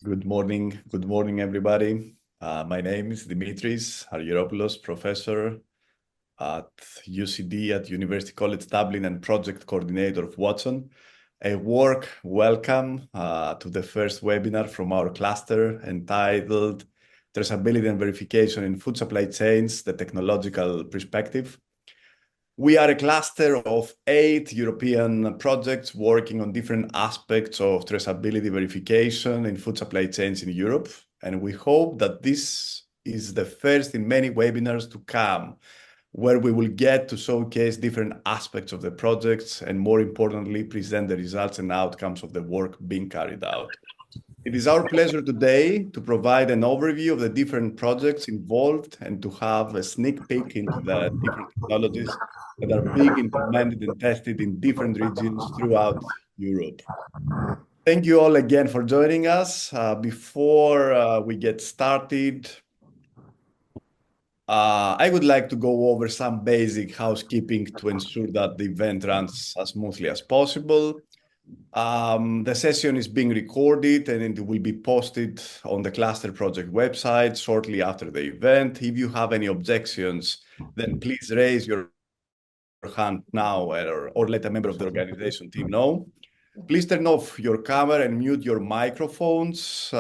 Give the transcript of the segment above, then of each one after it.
Good morning, everybody. My name is Dimitris Argyropoulos, professor at UCD at University College Dublin and project coordinator of Watson. A warm welcome to the first webinar from our cluster entitled Traceability and Verification in Food Supply Chains, the Technological Perspective. We are a cluster of 8 European projects working on different aspects of traceability verification in food supply chains in Europe. And we hope that this is the first in many webinars to come, where we will get to showcase different aspects of the projects and, more importantly, present the results and outcomes of the work being carried out. It is our pleasure today to provide an overview of the different projects involved and to have a sneak peek into the different technologies that are being implemented and tested in different regions throughout Europe. Thank you all again for joining us. Before we get started, I would like to go over some basic housekeeping to ensure that the event runs as smoothly as possible. The session is being recorded and it will be posted on the cluster project website shortly after the event. If you have any objections, then please raise your hand now or let a member of the organization team know. Please turn off your camera and mute your microphones.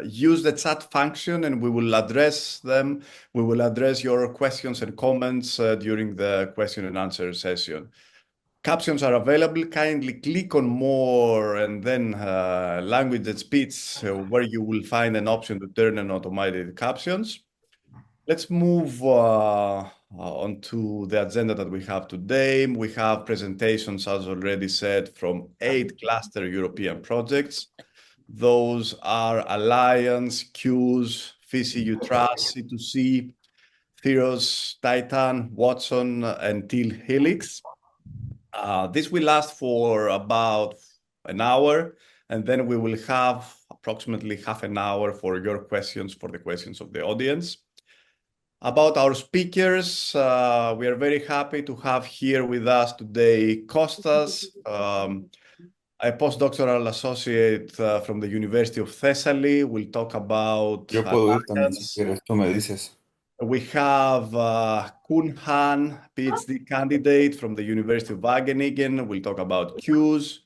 Use the chat function and we will address them. We will address your questions and comments during the question and answer session. Captions are available. Kindly click on more and then language and speech where you will find an option to turn on automated captions. Let's move on to the agenda that we have today. We have presentations, as already said, from 8 cluster European projects. Those are Alliance, Q's, FishEUTrust, C2C, THEROS, Titan, Watson, and TealHelix. This will last for about an hour, and then we will have approximately half an hour for your questions, for the questions of the audience. About our speakers, we are very happy to have here with us today Kostas, a postdoctoral associate from the University of Thessaly. We'll talk about we have Kun Han, PhD candidate from the University of Wageningen. We'll talk about Q's.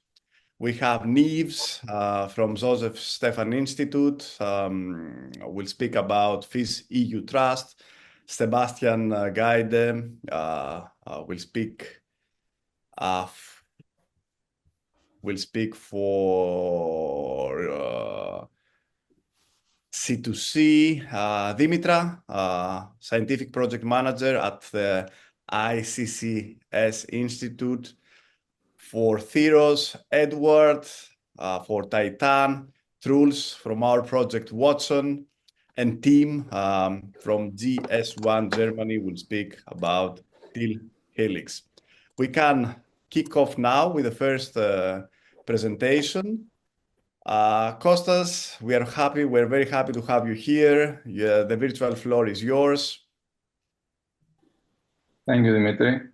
We have Neves from Joseph Stefan Institute. We'll speak about FishEUTrust. Sebastian Gaide will speak for C2C. Dimitra, scientific project manager at the ICCS Institute. For THEROS, Edward for Titan, Truls from our project Watson, and Tim from GS1 Germany will speak about TealHelix. We can kick off now with the first presentation. Kostas, we're very happy to have you here. The virtual floor is yours. Thank you, Dimitri.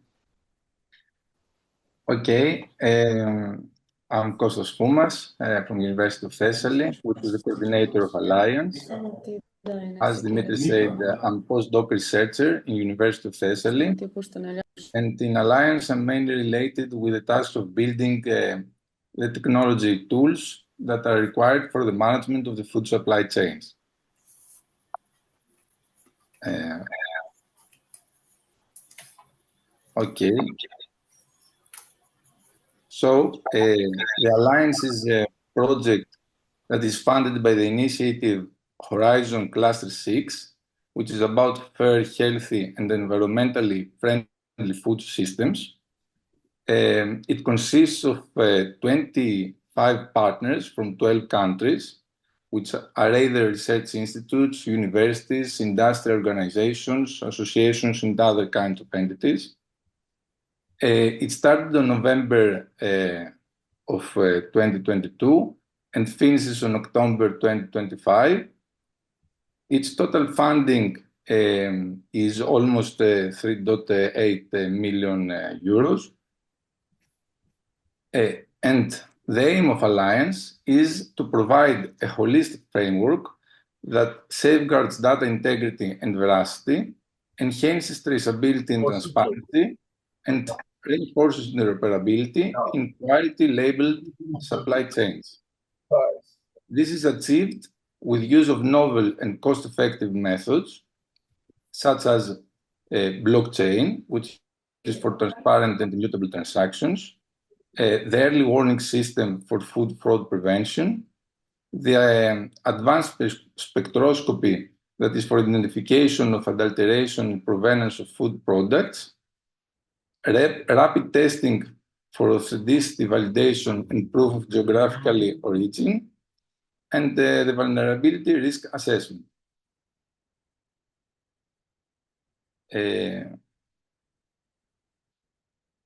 Okay, I'm Kostas Koumas from University of Thessaly, which is the coordinator of Alliance. As Dimitri said, I'm postdoc researcher in University of Thessaly, and in Alliance I'm mainly related with the task of building the technology tools that are required for the management of the food supply chains. Okay. So the Alliance is a project that is funded by the initiative Horizon Cluster 6, which is about fair, healthy, and environmentally friendly food systems. It consists of 25 partners from 12 countries, which are either research institutes, universities, industrial organizations, associations, and other kinds of entities. It started on November of 2022 and finishes on October 2025. Its total funding is almost 3.8 million euros. And The aim of Alliance is to provide a holistic framework that safeguards data integrity and veracity, enhances traceability and transparency, and reinforces interoperability in quality-labeled supply chains. This is achieved with use of novel and cost-effective methods, such as blockchain, which is for transparent and immutable transactions, the early warning system for food fraud prevention, the advanced spectroscopy that is for identification of adulteration and provenance of food products, rapid testing for authenticity validation and proof of geographical origin, and the vulnerability risk assessment. In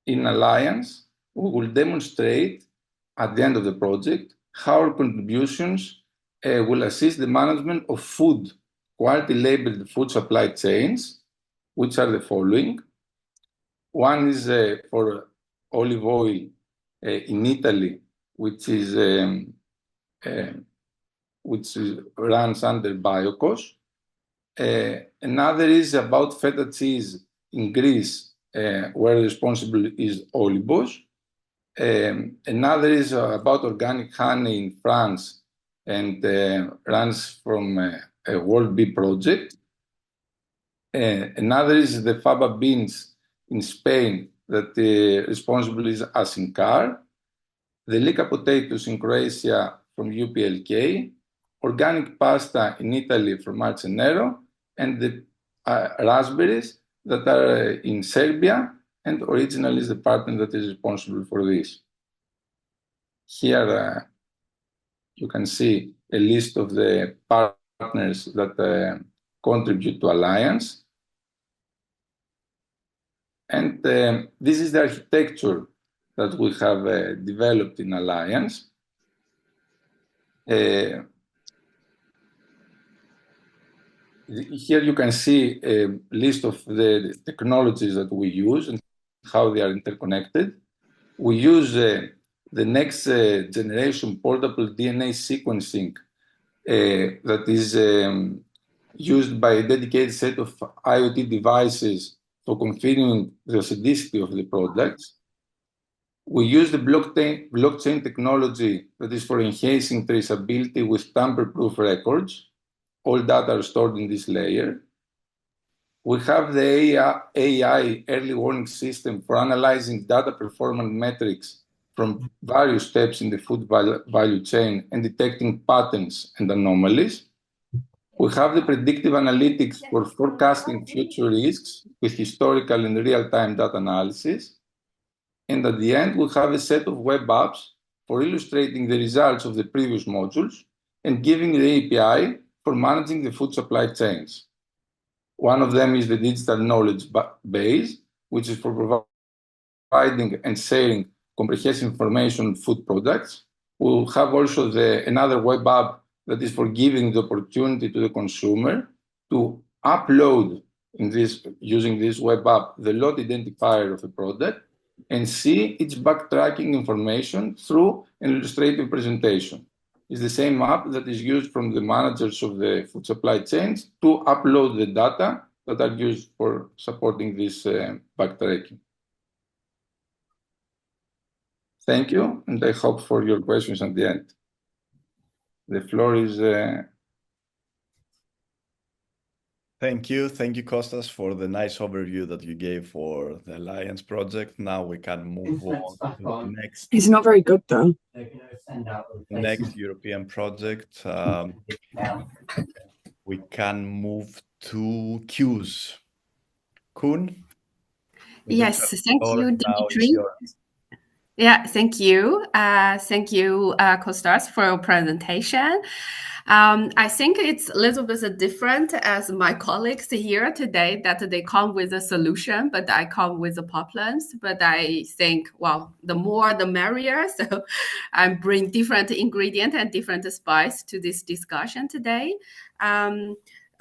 Alliance, we will demonstrate at the end of the project how our contributions will assist the management of food, quality-labeled food supply chains, which are the following. One is for olive oil in Italy, which runs under Biocos. Another is about feta cheese in Greece, where responsible is Olibos. Another is about organic honey in France and runs from a World Bee project. Another is the faba beans in Spain that responsible is Asincar. The Lika potatoes in Croatia from UPLK. Organic pasta in Italy from Marcenero, and the raspberries that are in Serbia, and originally is the partner that is responsible for this. Here you can see a list of the partners that contribute to Alliance. And this is the architecture that we have developed in Alliance. Here you can see a list of the technologies that we use and how they are interconnected. We use the next generation portable DNA sequencing that is used by a dedicated set of IoT devices for confirming the authenticity of the products. We use the blockchain technology that is for enhancing traceability with tamper-proof records. All data are stored in this layer. We have the AI early warning system for analyzing data performance metrics from various steps in the food value chain and detecting patterns and anomalies. We have the predictive analytics for forecasting future risks with historical and real-time data analysis. And at the end, we have a set of web apps for illustrating the results of the previous modules and giving the API for managing the food supply chains. One of them is the digital knowledge base, which is for providing and sharing comprehensive information on food products. We'll have also another web app that is for giving the opportunity to the consumer to upload using this web app the lot identifier of a product and see its backtracking information through an illustrative presentation. It's the same app that is used from the managers of the food supply chains to upload the data that are used for supporting this backtracking. Thank you, and I hope for your questions at the end. The floor is... Thank you, Kostas, for the nice overview that you gave for the Alliance project. Now we can move on to the next. It's not very good though. Next European project. We can move to Q's. Kun? Yes, thank you, Dimitri. Yeah, thank you. Thank you, Kostas, for your presentation. I think it's a little bit different as my colleagues here today that they come with a solution, but I come with the problems. But I think, well, the more the merrier. So I bring different ingredients and different spice to this discussion today.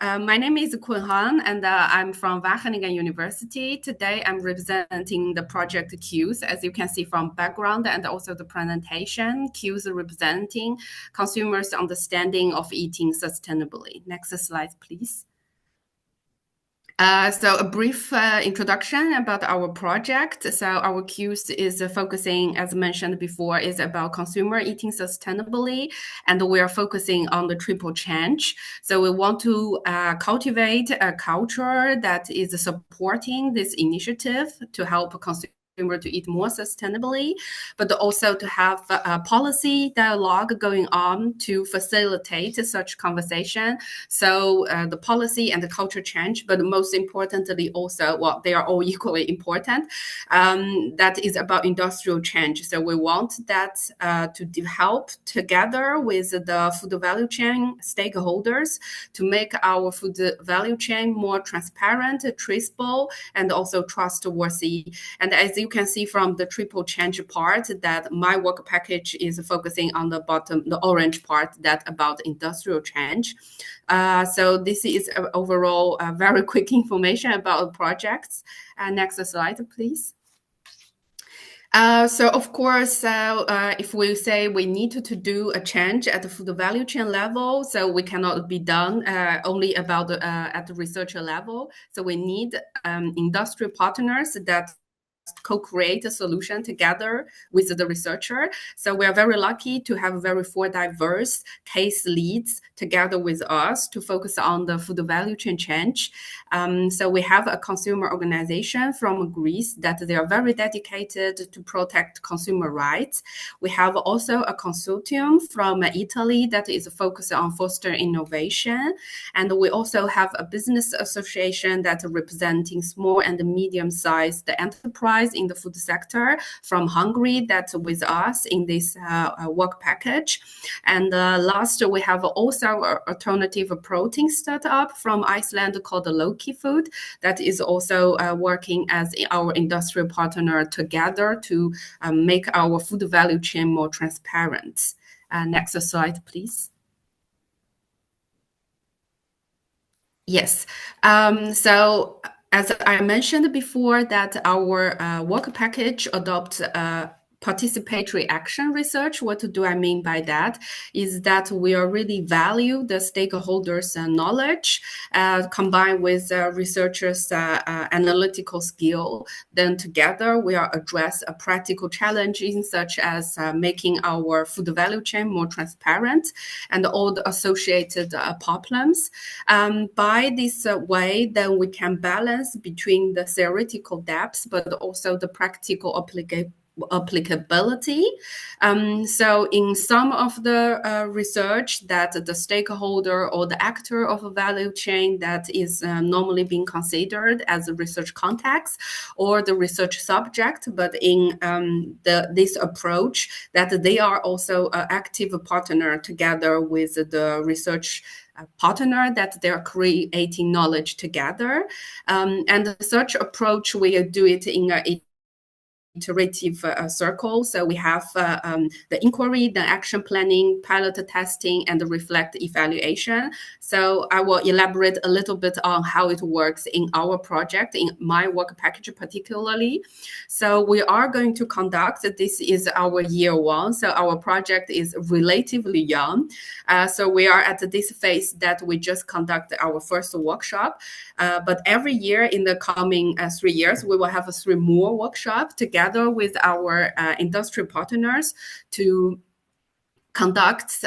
My name is Kun Han, and I'm from Wageningen University. Today, I'm representing the project Q's, as you can see from background and also the presentation. Q's representing consumers' understanding of eating sustainably. Next slide, please. So a brief introduction about our project. So our Q's is focusing, as mentioned before, is about consumer eating sustainably, and we are focusing on the triple change. So we want to cultivate a culture that is supporting this initiative to help consumers to eat more sustainably, but also to have a policy dialogue going on to facilitate such conversation. So the policy and the culture change, but most importantly also, well, they are all equally important. That is about industrial change. So we want that to help together with the food value chain stakeholders to make our food value chain more transparent, traceable, and also trustworthy. And as you can see from the triple change part, that my work package is focusing on the bottom, the orange part, that about industrial change. So this is overall very quick information about projects. Next slide, please. So of course, if we say we need to do a change at the food value chain level, so we cannot be done only about at the researcher level. So we need industry partners that co-create a solution together with the researcher. So we are very lucky to have very four diverse case leads together with us to focus on the food value chain change. So we have a consumer organization from Greece that they are very dedicated to protect consumer rights. We have also a consortium from Italy that is focused on foster innovation. And we also have a business association that representing small and medium-sized enterprise in the food sector from Hungary that's with us in this work package. And last, we have also an alternative protein startup from Iceland called Loki Food that is also working as our industrial partner together to make our food value chain more transparent. Next slide, please. Yes. So as I mentioned before, that our work package adopts participatory action research. What do I mean by that? Is that we are really value the stakeholders' knowledge combined with researchers' analytical skill. Then together we are address a practical challenges such as making our food value chain more transparent and all the associated problems. By this way, then we can balance between the theoretical depths, but also the practical applicability. So in some of the research that the stakeholder or the actor of a value chain that is normally being considered as a research context or the research subject, but in this approach that they are also an active partner together with the research partner that they're creating knowledge together. And such approach, we do it in a iterative circle. So we have the inquiry, the action planning, pilot testing, and the reflect evaluation. So I will elaborate a little bit on how it works in our project, in my work package particularly. So we are going to conduct, this is our year one, so our project is relatively young. So we are at this phase that we just conduct our first workshop. But every year in the coming 3 years, we will have 3 more workshops together with our industry partners to conduct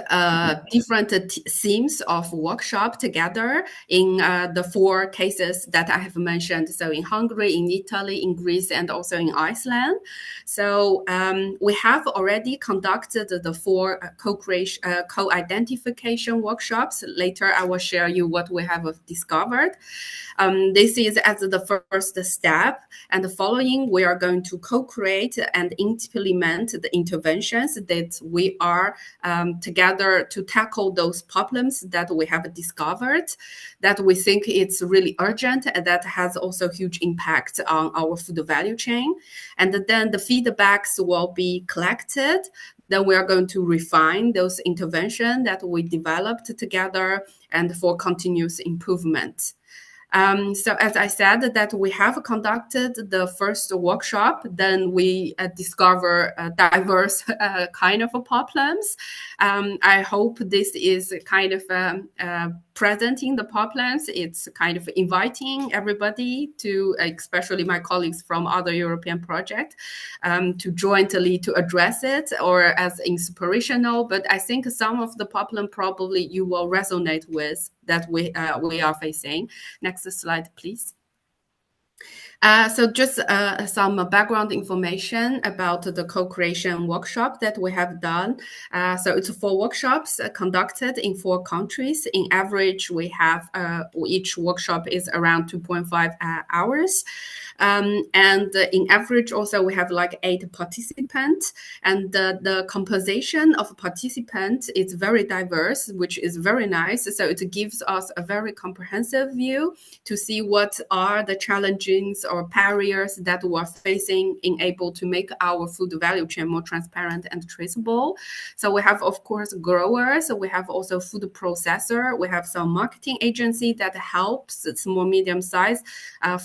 different themes of workshop together in the 4 cases that I have mentioned. So in Hungary, in Italy, in Greece, and also in Iceland. So we have already conducted the 4 co-identification workshops. Later, I will share you what we have discovered. This is as the first step. And the following, we are going to co-create and implement the interventions that we are together to tackle those problems that we have discovered, that we think it's really urgent, and that has also huge impact on our food value chain. And then the feedbacks will be collected. then we are going to refine those interventions that we developed together and for continuous improvement. So as I said, that we have conducted the first workshop, then we discover diverse kind of problems. I hope this is kind of presenting the problems. It's kind of inviting everybody to, especially my colleagues from other European projects, to jointly to address it or as inspirational. But I think some of the problem probably you will resonate with that we are facing. Next slide, please. So just some background information about the co-creation workshop that we have done. So it's 4 workshops conducted in 4 countries. In average, we have each workshop is around 2.5 hours. And in average also we have like 8 participants, and the composition of participants is very diverse, which is very nice. So it gives us a very comprehensive view to see what are the challenges or barriers that we're facing in able to make our food value chain more transparent and traceable. So we have, of course, growers. We have also food processor. We have some marketing agency that helps small, medium-sized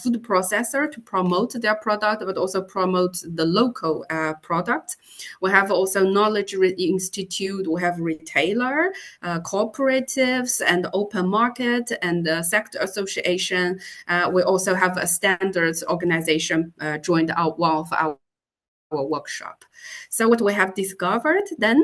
food processor to promote their product, but also promote the local product. We have also knowledge institute. We have retailer, cooperatives, and open market and sector association. We also have a standards organization joined one of our workshop. So what we have discovered then,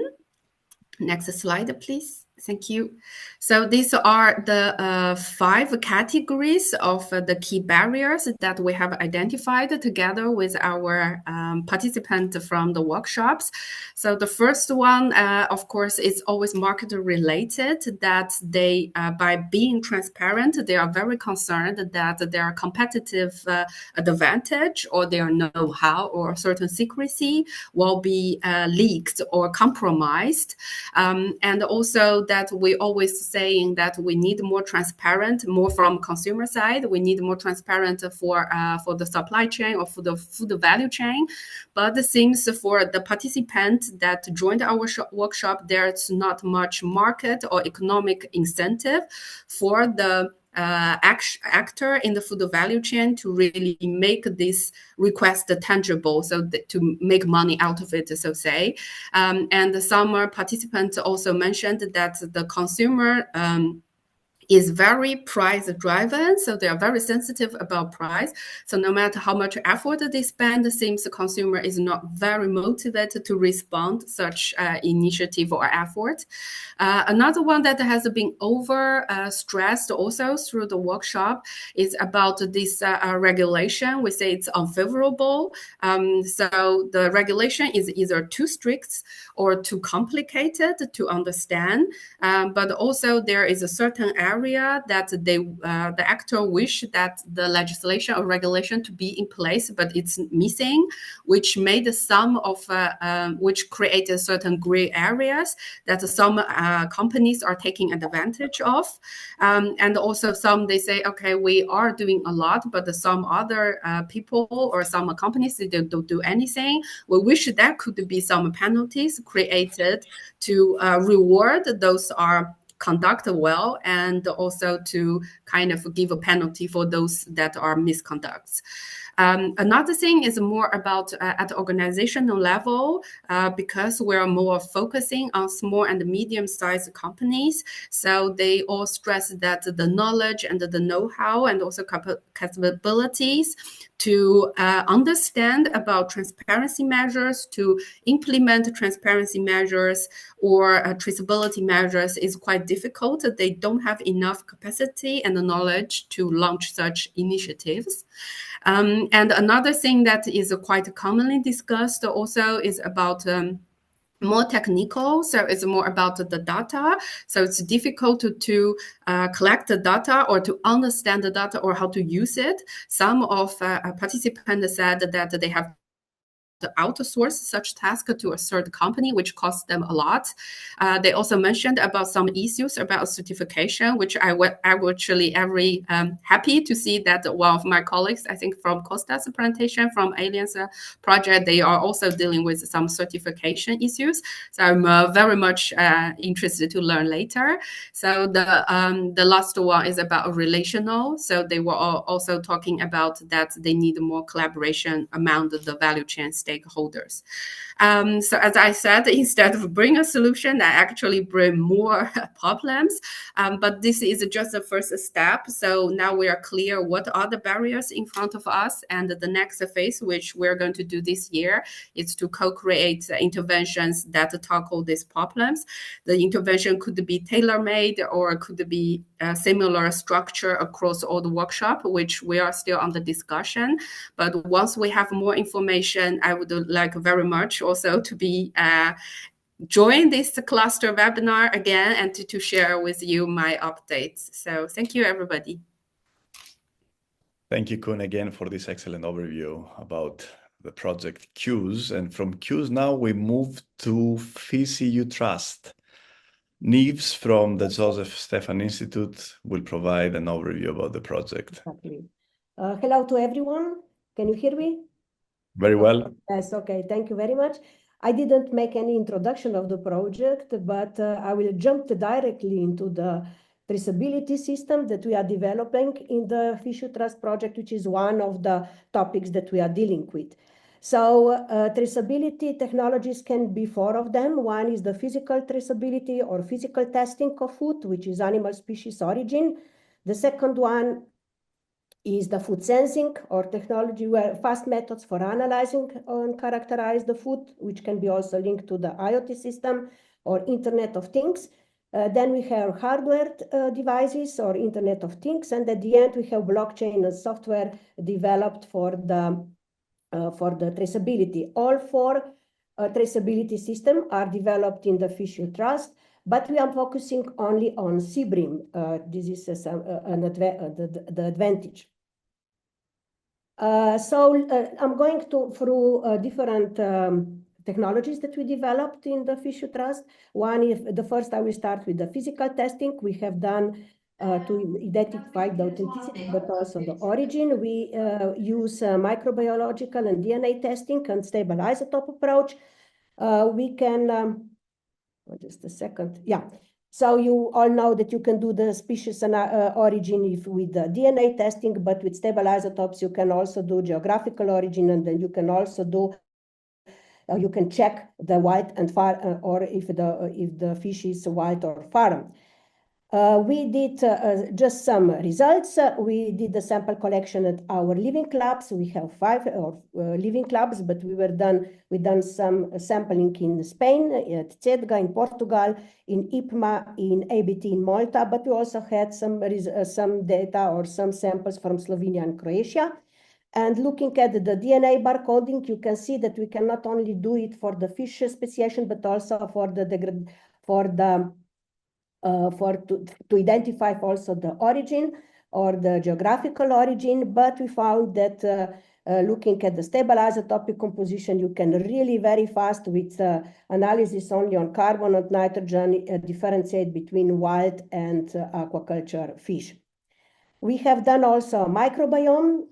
next slide, please. Thank you. So these are the 5 categories of the key barriers that we have identified together with our participants from the workshops. So the first one, of course, is always market related, that they, by being transparent, they are very concerned that their competitive advantage or their know-how or certain secrecy will be leaked or compromised. And also that we always saying that we need more transparent, more from consumer side. We need more transparent for the supply chain or for the food value chain. But it seems for the participants that joined our workshop, there's not much market or economic incentive for the actor in the food value chain to really make this request tangible, so to make money out of it, so say. And some participants also mentioned that the consumer is very price driven, so they are very sensitive about price. So no matter how much effort they spend, it seems the consumer is not very motivated to respond such initiative or effort. Another one that has been over stressed also through the workshop is about this regulation. We say it's unfavorable. So the regulation is either too strict or too complicated to understand, but also there is a certain area that the actor wish that the legislation or regulation to be in place, but it's missing, which made some of which created certain gray areas that some companies are taking advantage of, and also some they say, okay, we are doing a lot, but some other people or some companies they don't do anything. We wish there could be some penalties created to reward those are conduct well, and also to kind of give a penalty for those that are misconducts. Another thing is more about at the organizational level, because we're more focusing on small and medium-sized companies. So they all stress that the knowledge and the know-how and also capabilities to understand about transparency measures, to implement transparency measures or traceability measures is quite difficult. They don't have enough capacity and knowledge to launch such initiatives. And another thing that is quite commonly discussed also is about more technical, so it's more about the data. So it's difficult to collect the data or to understand the data or how to use it. Some of participants said that they have outsource such task to a third company, which costs them a lot. They also mentioned about some issues about certification, which I actually very happy to see that one of my colleagues, I think from Costa's presentation from Aliens project, they are also dealing with some certification issues. So I'm very much interested to learn later. So the last one is about relational. So they were also talking about that they need more collaboration among the value chain stakeholders. So as I said, instead of bring a solution, I actually bring more problems. But this is just the first step. So now we are clear what are the barriers in front of us. And the next phase, which we're going to do this year, is to co-create interventions that tackle these problems. The intervention could be tailor-made or could be a similar structure across all the workshop, which we are still under discussion. But once we have more information, I would like very much also to be join this cluster webinar again and to share with you my updates. So thank you, everybody. Thank you, Kun, again for this excellent overview about the project Q's. And from Q's now we move to FishEUTrust. Neves from the Joseph Stefan Institute will provide an overview about the project. Exactly. Hello to everyone. Can you hear me? Very well. Yes, okay. Thank you very much. I didn't make any introduction of the project, but I will jump directly into the traceability system that we are developing in the FishEUTrust project, which is one of the topics that we are dealing with. So traceability technologies can be four of them. One is the physical traceability or physical testing of food, which is animal species origin. The second one is the food sensing or technology where fast methods for analyzing and characterize the food, which can be also linked to the IoT system or Internet of Things. Then we have hardware devices or Internet of Things. And at the end, we have blockchain and software developed for the traceability. All four traceability systems are developed in the FishEUTrust, but we are focusing only on CBRIM. This is the advantage. I'm going through different technologies that we developed in the FishEUTrust. One is the first. I will start with the physical testing we have done to identify the authenticity, but also the origin. We use microbiological and DNA testing and stable isotope approach. We can, just a second, yeah. So you all know that you can do the species and origin with the DNA testing, but with stable isotopes, you can also do geographical origin, and then you can also do you can check the wild and farm, or if the fish is wild or farm. We did just some results. We did the sample collection at our living clubs. We have 5 living clubs, but we done some sampling in Spain, at CEDGA in Portugal, in IPMA, in ABT in Malta, but we also had some data or some samples from Slovenia and Croatia. And looking at the DNA barcoding, you can see that we can not only do it for the fish speciation, but also to identify also the origin or the geographical origin. But we found that looking at the stable isotopic composition, you can really very fast with analysis only on carbon and nitrogen differentiate between wild and aquaculture fish. We have done also microbiome.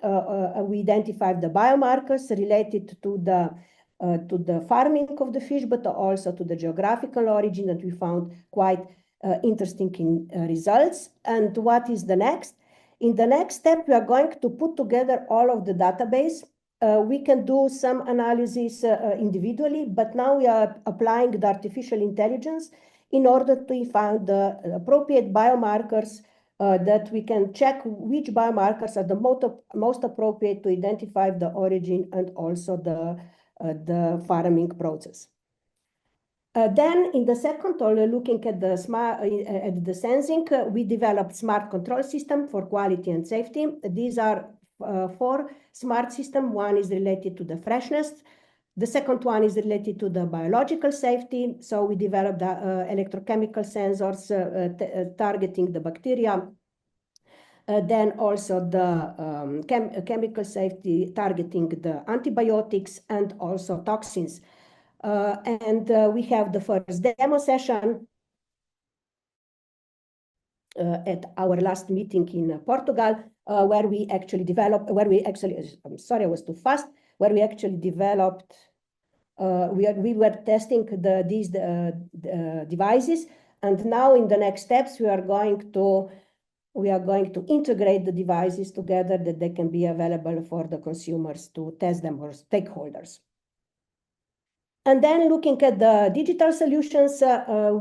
We identified the biomarkers related to the farming of the fish, but also to the geographical origin, and we found quite interesting results. And what is the next? In the next step, we are going to put together all of the database. We can do some analysis individually, but now we are applying the artificial intelligence in order to find the appropriate biomarkers that we can check which biomarkers are the most appropriate to identify the origin and also the farming process. Then in the second, looking at the sensing, we developed smart control system for quality and safety. These are 4 smart systems. One is related to the freshness. The second one is related to the biological safety. So we developed electrochemical sensors targeting the bacteria. Then also the chemical safety targeting the antibiotics and also toxins. We have the first demo session at our last meeting in Portugal, where we actually developed, I'm sorry, I was too fast, where we actually developed, we were testing these devices, and now in the next steps, we are going to integrate the devices together that they can be available for the consumers to test them, or stakeholders. And then looking at the digital solutions,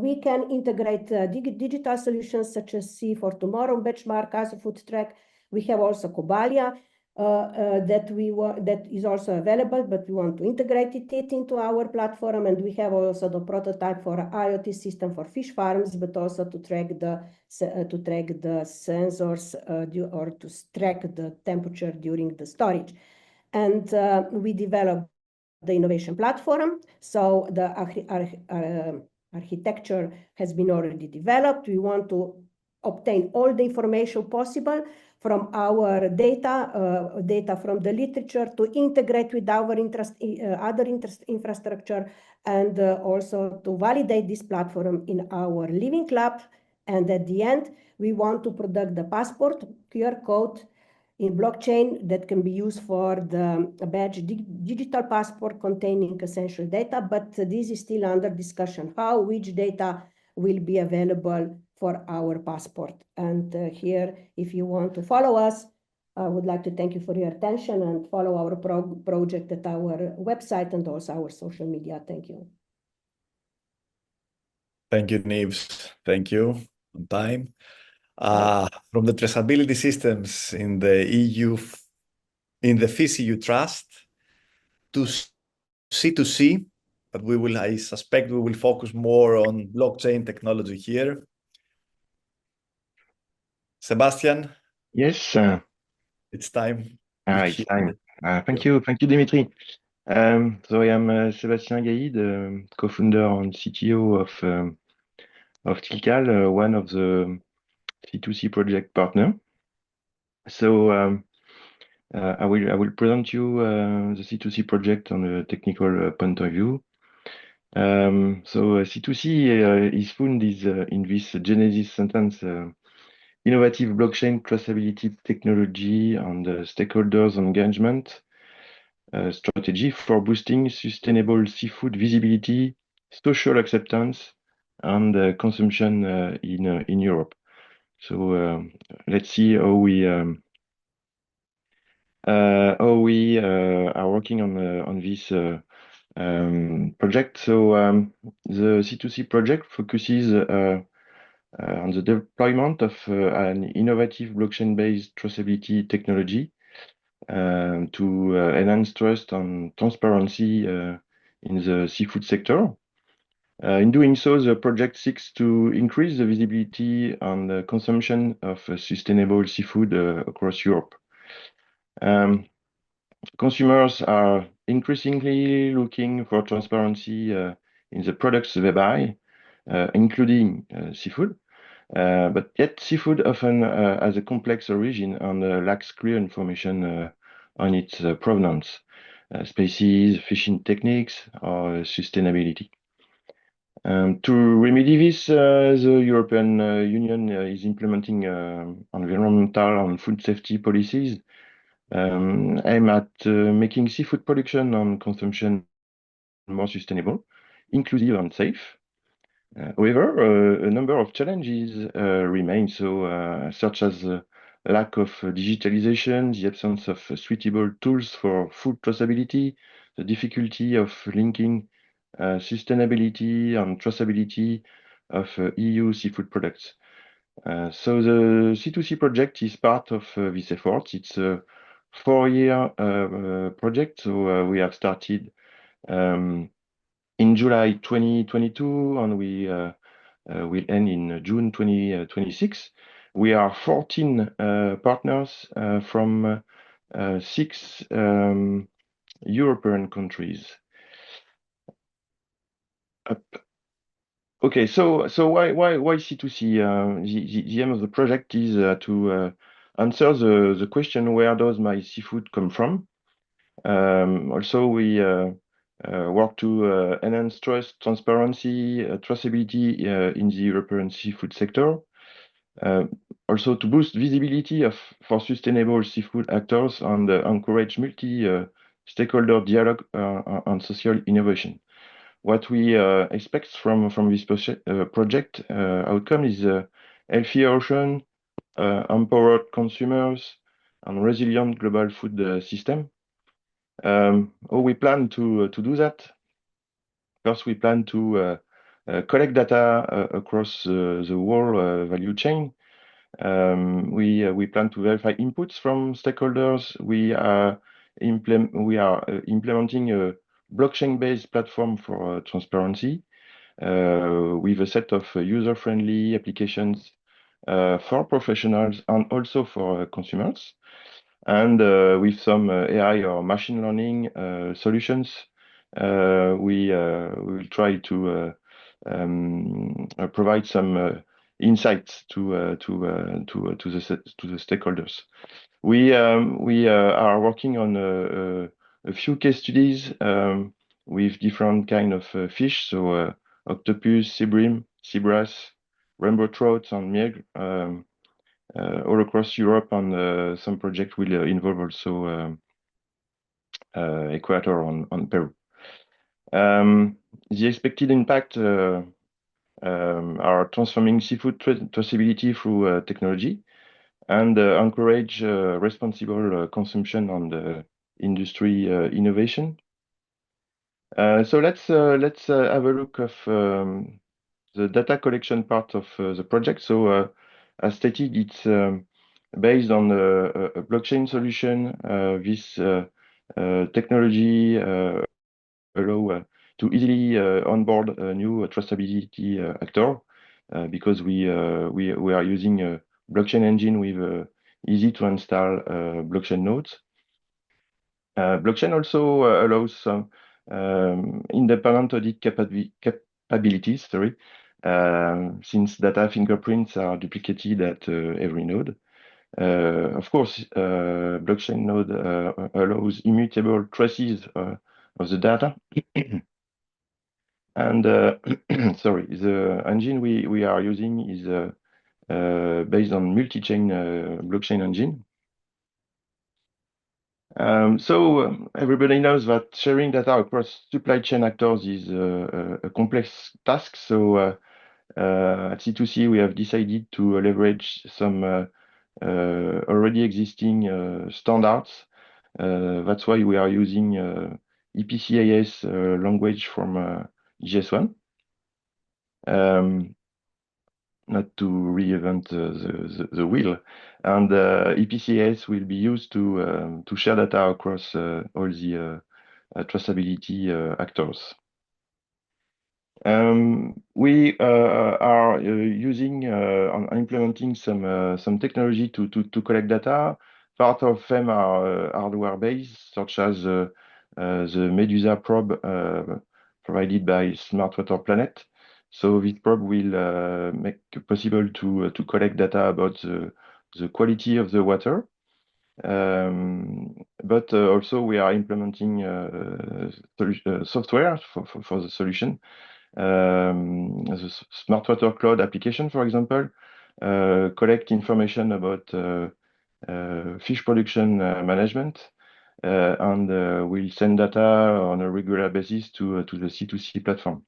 we can integrate digital solutions such as See for Tomorrow benchmark, Food Track. We have also Cobalia that is also available, but we want to integrate it into our platform. And we have also the prototype for IoT system for fish farms, but also to track the sensors or to track the temperature during the storage. And we developed the innovation platform. So the architecture has been already developed. We want to obtain all the information possible from our data from the literature, to integrate with our other infrastructure, and also to validate this platform in our living lab. And at the end, we want to product the passport QR code in blockchain that can be used for the badge digital passport containing essential data, but this is still under discussion, which data will be available for our passport. And here, if you want to follow us, I would like to thank you for your attention, and follow our project at our website and also our social media. Thank you. Thank you, Nives. Thank you. On time. From the traceability systems in the EU, in the FishEUTrust, to C2C, but I suspect we will focus more on blockchain technology here. Sebastian? Yes. It's time. It's time. Thank you, Dimitri. So I am Sébastien Gaïd, co-founder and CTO of TealHelix, one of the C2C project partner. So I will present you the C2C project on a technical point of view. So C2C is found in this Genesis sentence, innovative blockchain traceability technology and stakeholders engagement strategy for boosting sustainable seafood visibility, social acceptance, and consumption in Europe. So let's see how we are working on this project. So the C2C project focuses on the deployment of an innovative blockchain-based traceability technology to enhance trust and transparency in the seafood sector. In doing so, the project seeks to increase the visibility and the consumption of sustainable seafood across Europe. Consumers are increasingly looking for transparency in the products they buy, including seafood. But yet seafood often has a complex origin and lacks clear information on its provenance, species, fishing techniques, or sustainability. To remedy this, the European Union is implementing environmental and food safety policies aimed at making seafood production and consumption more sustainable, inclusive, and safe. However, a number of challenges remain, such as lack of digitalization, the absence of suitable tools for food traceability, the difficulty of linking sustainability and traceability of EU seafood products. So the C2C project is part of this effort. It's a 4-year project, so we have started in July 2022, and we will end in June 2026. We are 14 partners from 6 European countries. Okay, so why C2C? The aim of the project is to answer the question, where does my seafood come from? Also, we work to enhance trust, transparency, traceability in the European seafood sector. Also to boost visibility for sustainable seafood actors and encourage multi-stakeholder dialogue on social innovation. What we expect from this project outcome is a healthier ocean, empowered consumers, and resilient global food system. How we plan to do that? First, we plan to collect data across the whole value chain. We plan to verify inputs from stakeholders. We are implementing a blockchain-based platform for transparency with a set of user-friendly applications for professionals and also for consumers. And with some AI or machine learning solutions, we will try to provide some insights to the stakeholders. We are working on a few case studies with different kind of fish, so octopus, sea bream, sea bass, rainbow trout, and meagle, all across Europe, and some project will involve also Ecuador on Peru. The expected impact are transforming seafood traceability through technology and encourage responsible consumption and industry innovation. So let's have a look of the data collection part of the project. So as stated, it's based on a blockchain solution. This technology allow to easily onboard a new traceability actor because we are using a blockchain engine with easy to install blockchain nodes. Blockchain also allows some independent audit capabilities, since data fingerprints are duplicated at every node. Of course, blockchain node allows immutable traces of the data. And sorry, the engine we are using is based on multi-chain blockchain engine. So everybody knows that sharing data across supply chain actors is a complex task. So at C2C, we have decided to leverage some already existing standards. That's why we are using EPCAS language from GS1. Not to reinvent the wheel, and EPCAS will be used to share data across all the traceability actors. We are using and implementing some technology to collect data. Part of them are hardware-based, such as the Medusa probe provided by Smart Water Planet. So this probe will make it possible to collect data about the quality of the water. But also we are implementing software for the solution. The Smart Water Cloud application, for example, collect information about fish production management, and will send data on a regular basis to the C2C platform.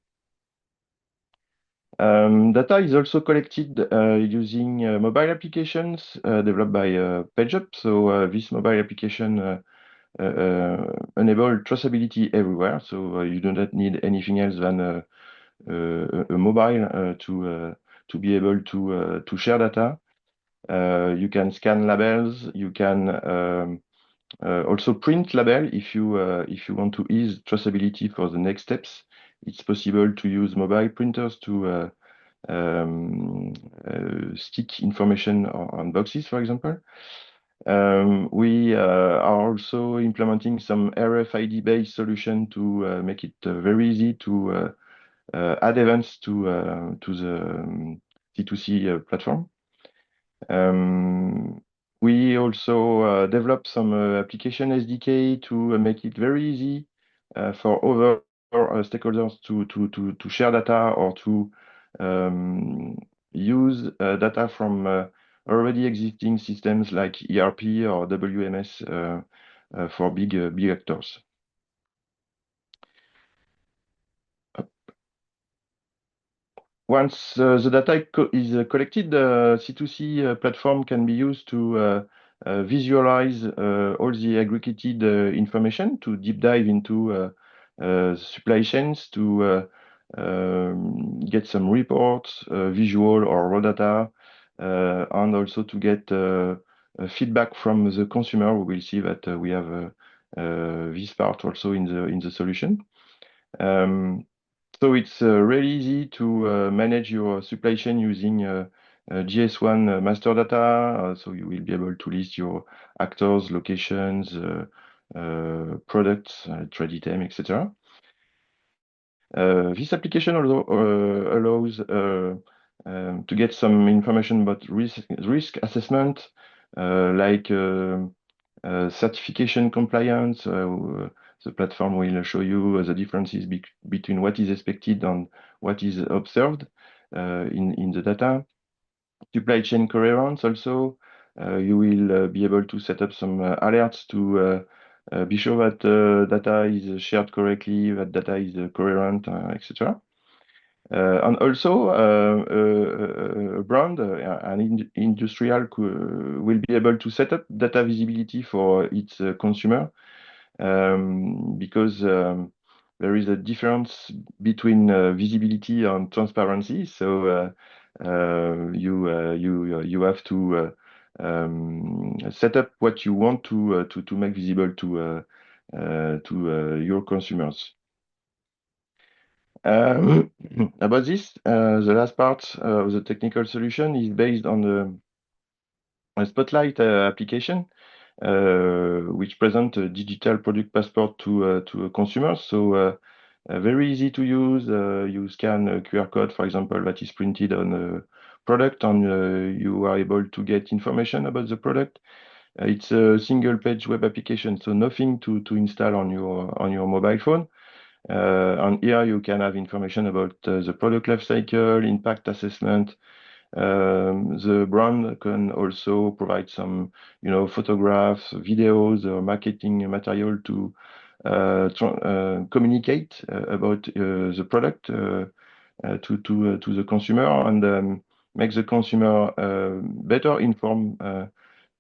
Data is also collected using mobile applications developed by PageUp. So this mobile application enable traceability everywhere. So you do not need anything else than a mobile to be able to share data. You can scan labels. You can also print label if you want to ease traceability for the next steps. It's possible to use mobile printers to stick information on boxes, for example. We are also implementing some RFID-based solution to make it very easy to add events to the C2C platform. We also developed some application SDK to make it very easy for other stakeholders to share data or to use data from already existing systems like ERP or WMS for big actors. Once the data is collected, the C2C platform can be used to visualize all the aggregated information, to deep dive into supply chains, to get some reports, visual or raw data, and also to get feedback from the consumer. We will see that we have this part also in the solution. So it's really easy to manage your supply chain using GS1 master data. So you will be able to list your actors, locations, products, trade item, etc. This application also allows to get some information about risk assessment, like certification compliance. The platform will show you the differences between what is expected and what is observed in the data. Supply chain coherence also. You will be able to set up some alerts to be sure that data is shared correctly, that data is coherent, etc. And also, a brand, an industrial will be able to set up data visibility for its consumer, because there is a difference between visibility and transparency. So you have to set up what you want to make visible to your consumers. About this, the last part of the technical solution is based on the Spotlight application, which present a digital product passport to consumers. So very easy to use. You scan a QR code, for example, that is printed on a product, and you are able to get information about the product. It's a single-page web application, so nothing to install on your mobile phone. And here you can have information about the product life cycle, impact assessment. The brand can also provide some, photographs, videos, or marketing material to communicate about the product to the consumer, and make the consumer better informed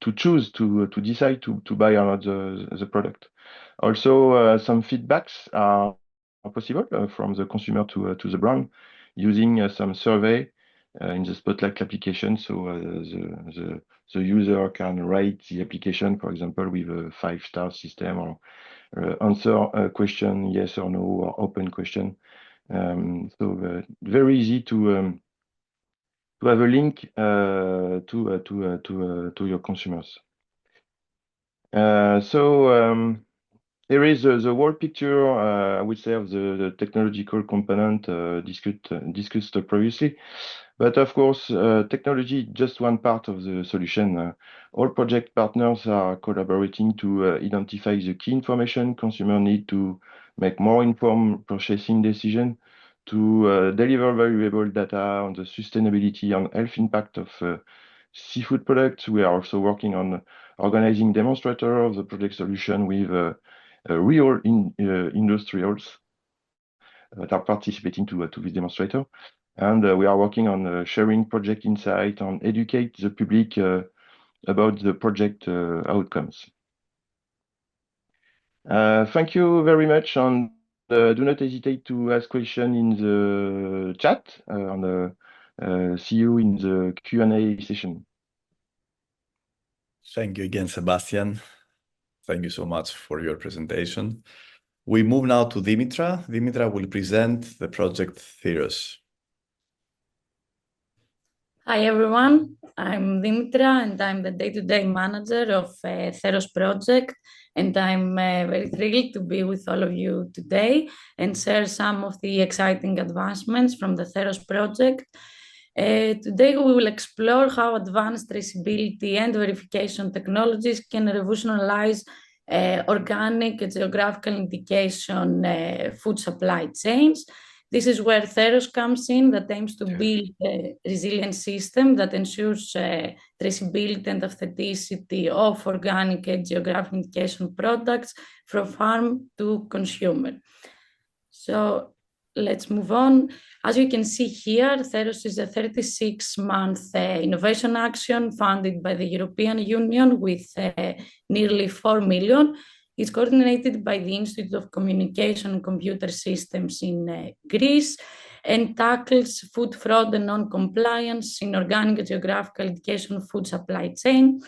to choose to decide to buy or not the product. Also, some feedbacks are possible from the consumer to the brand using some survey in the Spotlight application. So the user can rate the application, for example, with a 5-star system, or answer a question yes or no, or open question. So very easy to have a link to your consumers. So here is the whole picture, I would say, of the technological component discussed previously. But of course, technology is just one part of the solution. All project partners are collaborating to identify the key information consumers need to make more informed purchasing decisions, to deliver valuable data on the sustainability and health impact of seafood products. We are also working on organizing demonstrators of the project solution with real industrials that are participating to this demonstrator. And we are working on sharing project insight and educate the public about the project outcomes. Thank you very much, and do not hesitate to ask questions in the chat, and see you in the Q&A session. Thank you again, Sebastian. Thank you so much for your presentation. We move now to Dimitra. Dimitra will present the project THEROS. Hi everyone, I'm Dimitra, and I'm the day-to-day manager of THEROS project, and I'm very thrilled to be with all of you today and share some of the exciting advancements from the THEROS project. Today we will explore how advanced traceability and verification technologies can revolutionize organic and geographical indication food supply chains. This is where THEROS comes in, that aims to build a resilient system that ensures traceability and authenticity of organic and geographic indication products from farm to consumer. So let's move on. As you can see here, THEROS is a 36-month innovation action funded by the European Union with nearly 4 million. It's coordinated by the Institute of Communication and Computer Systems in Greece and tackles food fraud and non-compliance in organic and geographical indication food supply chain.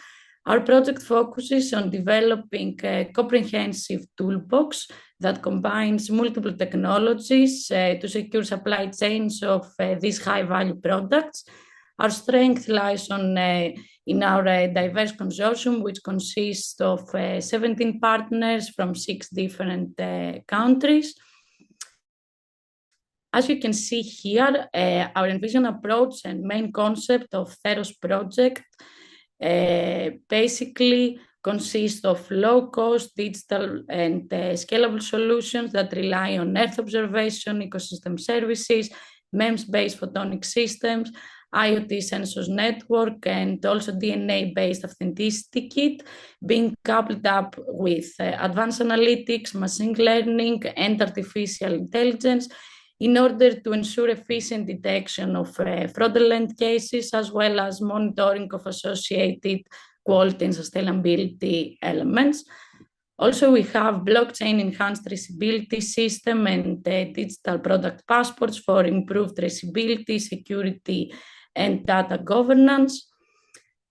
Our project focuses on developing a comprehensive toolbox that combines multiple technologies to secure supply chains of these high-value products. Our strength lies in our diverse consortium, which consists of 17 partners from 6 different countries. As you can see here, our envision approach and main concept of THEROS project basically consists of low-cost, digital, and scalable solutions that rely on Earth observation, ecosystem services, MEMS-based photonic systems, IoT sensors network, and also DNA-based authenticity kit, being coupled up with advanced analytics, machine learning, and artificial intelligence in order to ensure efficient detection of fraudulent cases, as well as monitoring of associated quality and sustainability elements. Also, we have blockchain-enhanced traceability system and digital product passports for improved traceability, security, and data governance,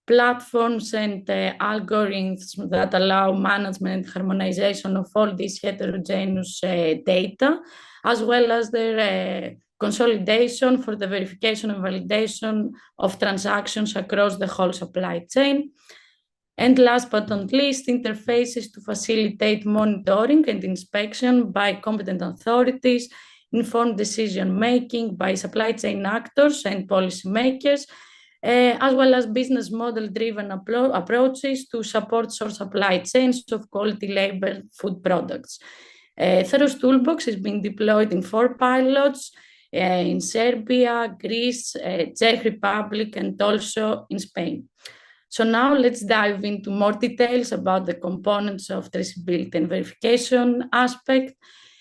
platforms and algorithms that allow management and harmonization of all this heterogeneous data, as well as their consolidation for the verification and validation of transactions across the whole supply chain. And last but not least, interfaces to facilitate monitoring and inspection by competent authorities, informed decision-making by supply chain actors and policymakers, as well as business model-driven approaches to support source supply chains of quality labeled food products. THEROS Toolbox is being deployed in 4 pilots in Serbia, Greece, Czech Republic, and also in Spain. So now let's dive into more details about the components of traceability and verification aspect.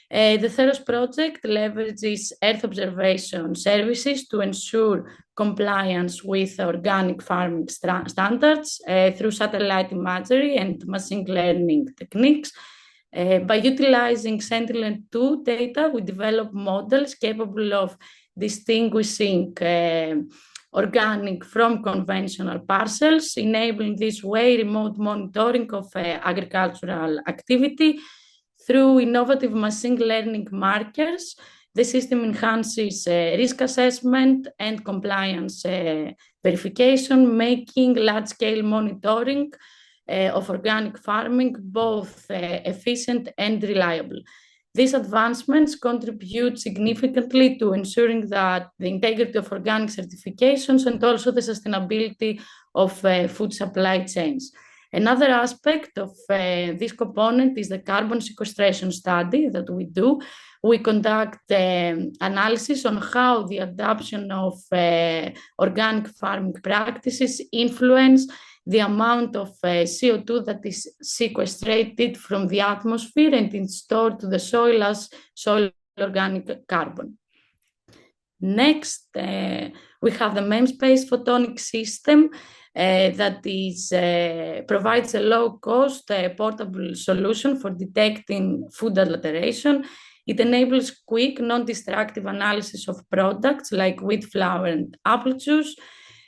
The THEROS project leverages Earth observation services to ensure compliance with organic farming standards through satellite imagery and machine learning techniques. By utilizing Sentinel-2 data, we develop models capable of distinguishing organic from conventional parcels, enabling this way remote monitoring of agricultural activity. Through innovative machine learning markers, the system enhances risk assessment and compliance verification, making large-scale monitoring of organic farming both efficient and reliable. These advancements contribute significantly to ensuring that the integrity of organic certifications and also the sustainability of food supply chains. Another aspect of this component is the carbon sequestration study that we do. We conduct analysis on how the adoption of organic farming practices influence the amount of CO2 that is sequestrated from the atmosphere and is stored to the soil as soil organic carbon. Next, we have the MEMS-based photonic system that provides a low-cost, portable solution for detecting food adulteration. It enables quick, non-destructive analysis of products like wheat flour and apple juice.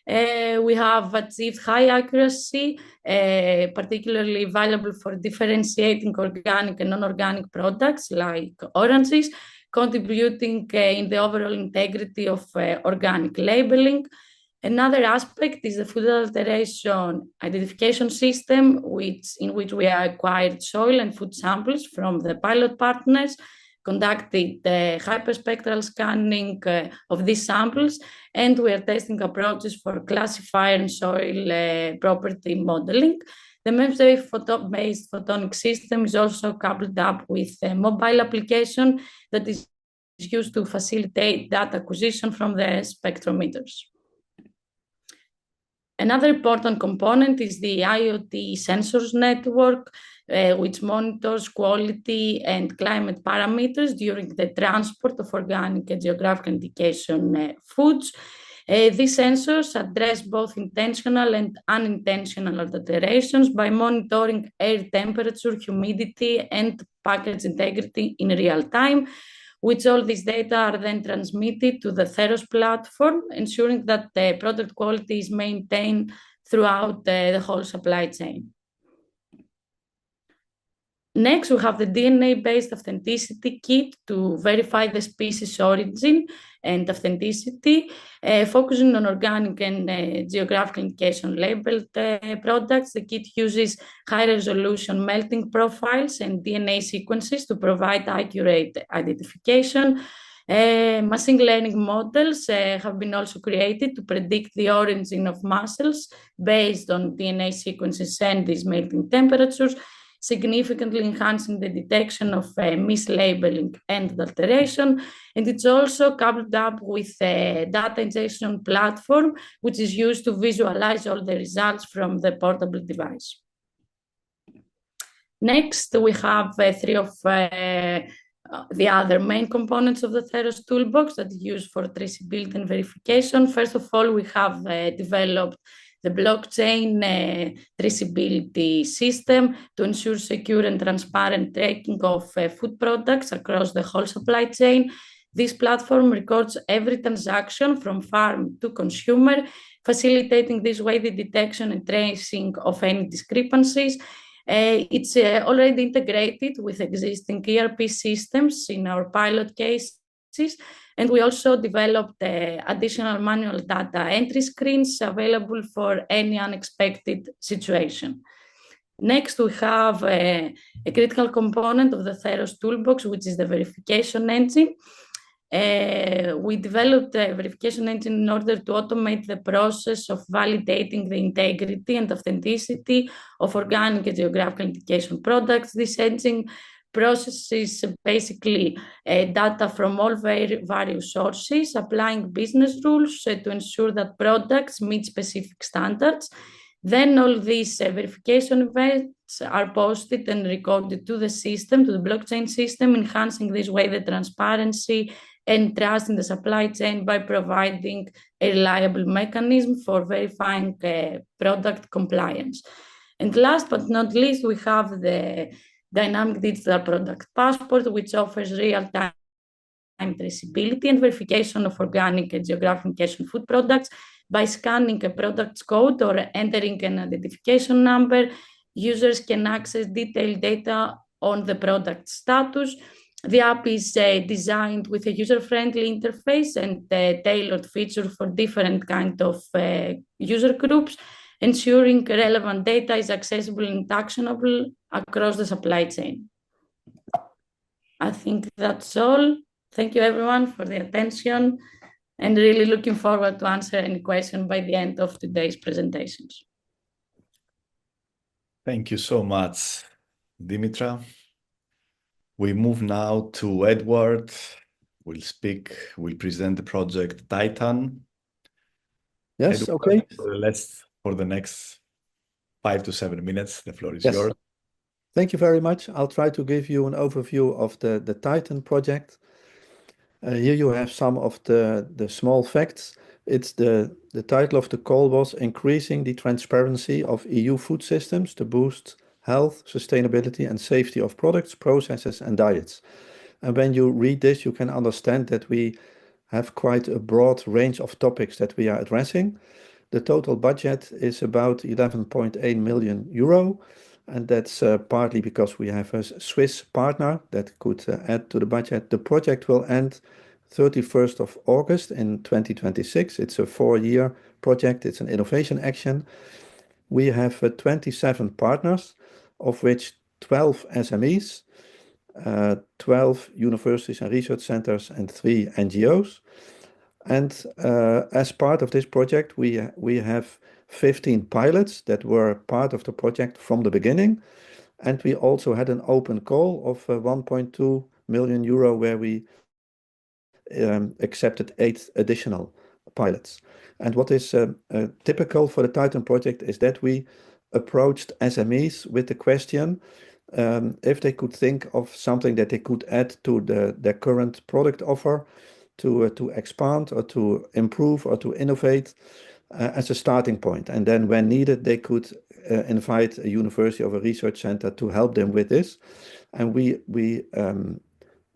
We have achieved high accuracy, particularly valuable for differentiating organic and non-organic products like oranges, contributing in the overall integrity of organic labeling. Another aspect is the food adulteration identification system, in which we acquired soil and food samples from the pilot partners. conducted hyperspectral scanning of these samples, and we are testing approaches for classifier and soil property modeling. The MEMS-based photonic system is also coupled up with a mobile application that is used to facilitate data acquisition from the spectrometers. Another important component is the IoT sensors network, which monitors quality and climate parameters during the transport of organic and geographical indication foods. These sensors address both intentional and unintentional alterations by monitoring air temperature, humidity, and package integrity in real time, which all these data are then transmitted to the THEROS platform, ensuring that the product quality is maintained throughout the whole supply chain. Next, we have the DNA-based authenticity kit to verify the species origin and authenticity, focusing on organic and geographical indication labeled products. The kit uses high-resolution melting profiles and DNA sequences to provide accurate identification. Machine learning models have been also created to predict the origin of mussels based on DNA sequences and these melting temperatures, significantly enhancing the detection of mislabeling and adulteration. And it's also coupled up with a data ingestion platform, which is used to visualize all the results from the portable device. Next, we have three of the other main components of the THEROS toolbox that is used for traceability and verification. First of all, we have developed the blockchain traceability system to ensure secure and transparent tracking of food products across the whole supply chain. This platform records every transaction from farm to consumer, facilitating this way the detection and tracing of any discrepancies. It's already integrated with existing ERP systems in our pilot cases. And we also developed additional manual data entry screens available for any unexpected situation. Next, we have a critical component of the THEROS toolbox, which is the verification engine. We developed a verification engine in order to automate the process of validating the integrity and authenticity of organic and geographical indication products. This engine processes basically data from all various sources, applying business rules to ensure that products meet specific standards. Then all these verification events are posted and recorded to the system, to the blockchain system, enhancing this way the transparency and trust in the supply chain by providing a reliable mechanism for verifying product compliance. And last but not least, we have the Dynamic Digital Product Passport, which offers real-time traceability and verification of organic and geographic indication food products. By scanning a product's code or entering an identification number, users can access detailed data on the product status. The app is designed with a user-friendly interface and tailored features for different kinds of user groups, ensuring relevant data is accessible and actionable across the supply chain. I think that's all. Thank you, everyone, for the attention, and really looking forward to answer any question by the end of today's presentations. Thank you so much, Dimitra. We move now to Edward. We'll present the project Titan. Yes, Edward, okay. For the next 5 to 7 minutes, the floor is yours. Thank you very much. I'll try to give you an overview of the Titan project. Here you have some of the small facts. It's the title of the call was Increasing the Transparency of EU Food Systems to Boost Health, Sustainability and Safety of Products, Processes and Diets. And when you read this, you can understand that we have quite a broad range of topics that we are addressing. The total budget is about 11.8 million euro. And that's partly because we have a Swiss partner that could add to the budget. The project will end 31st of August in 2026. It's a 4-year project. It's an innovation action. We have 27 partners, of which 12 SMEs. 12 universities and research centers, and 3 NGOs. And as part of this project, we have 15 pilots that were part of the project from the beginning. And we also had an open call of 1.2 million euro where we accepted 8 additional pilots. And what is typical for the Titan project is that we approached SMEs with the question if they could think of something that they could add to their current product offer to expand or to improve or to innovate as a starting point. And then when needed, they could invite a university or a research center to help them with this. And we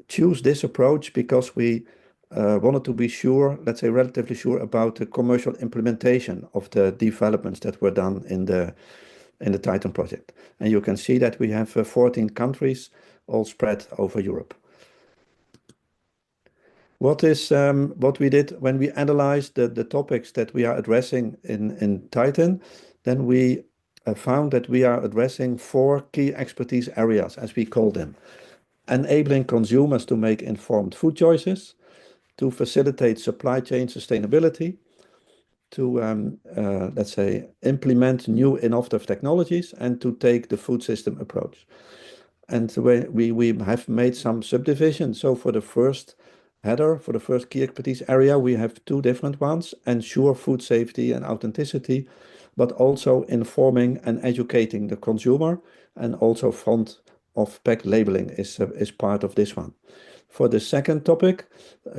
choose this approach because we wanted to be sure, let's say relatively sure, about the commercial implementation of the developments that were done in the Titan project. And you can see that we have 14 countries all spread over Europe. What we did when we analyzed the topics that we are addressing in Titan, then we found that we are addressing 4 key expertise areas, as we call them. Enabling consumers to make informed food choices, to facilitate supply chain sustainability, to, let's say, implement new innovative technologies, and to take the food system approach. And we have made some subdivisions. So for the first header, for the first key expertise area, we have 2 different ones: ensure food safety and authenticity, but also informing and educating the consumer, and also front of pack labeling is part of this one. For the second topic,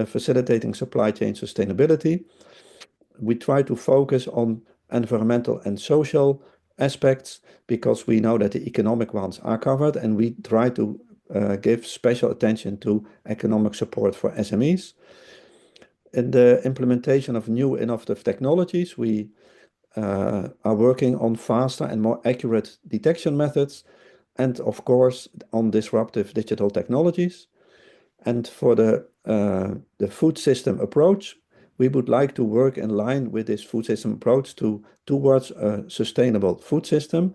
facilitating supply chain sustainability, we try to focus on environmental and social aspects because we know that the economic ones are covered, and we try to give special attention to economic support for SMEs. In the implementation of new innovative technologies, we are working on faster and more accurate detection methods, and of course on disruptive digital technologies. And for the food system approach, we would like to work in line with this food system approach towards a sustainable food system,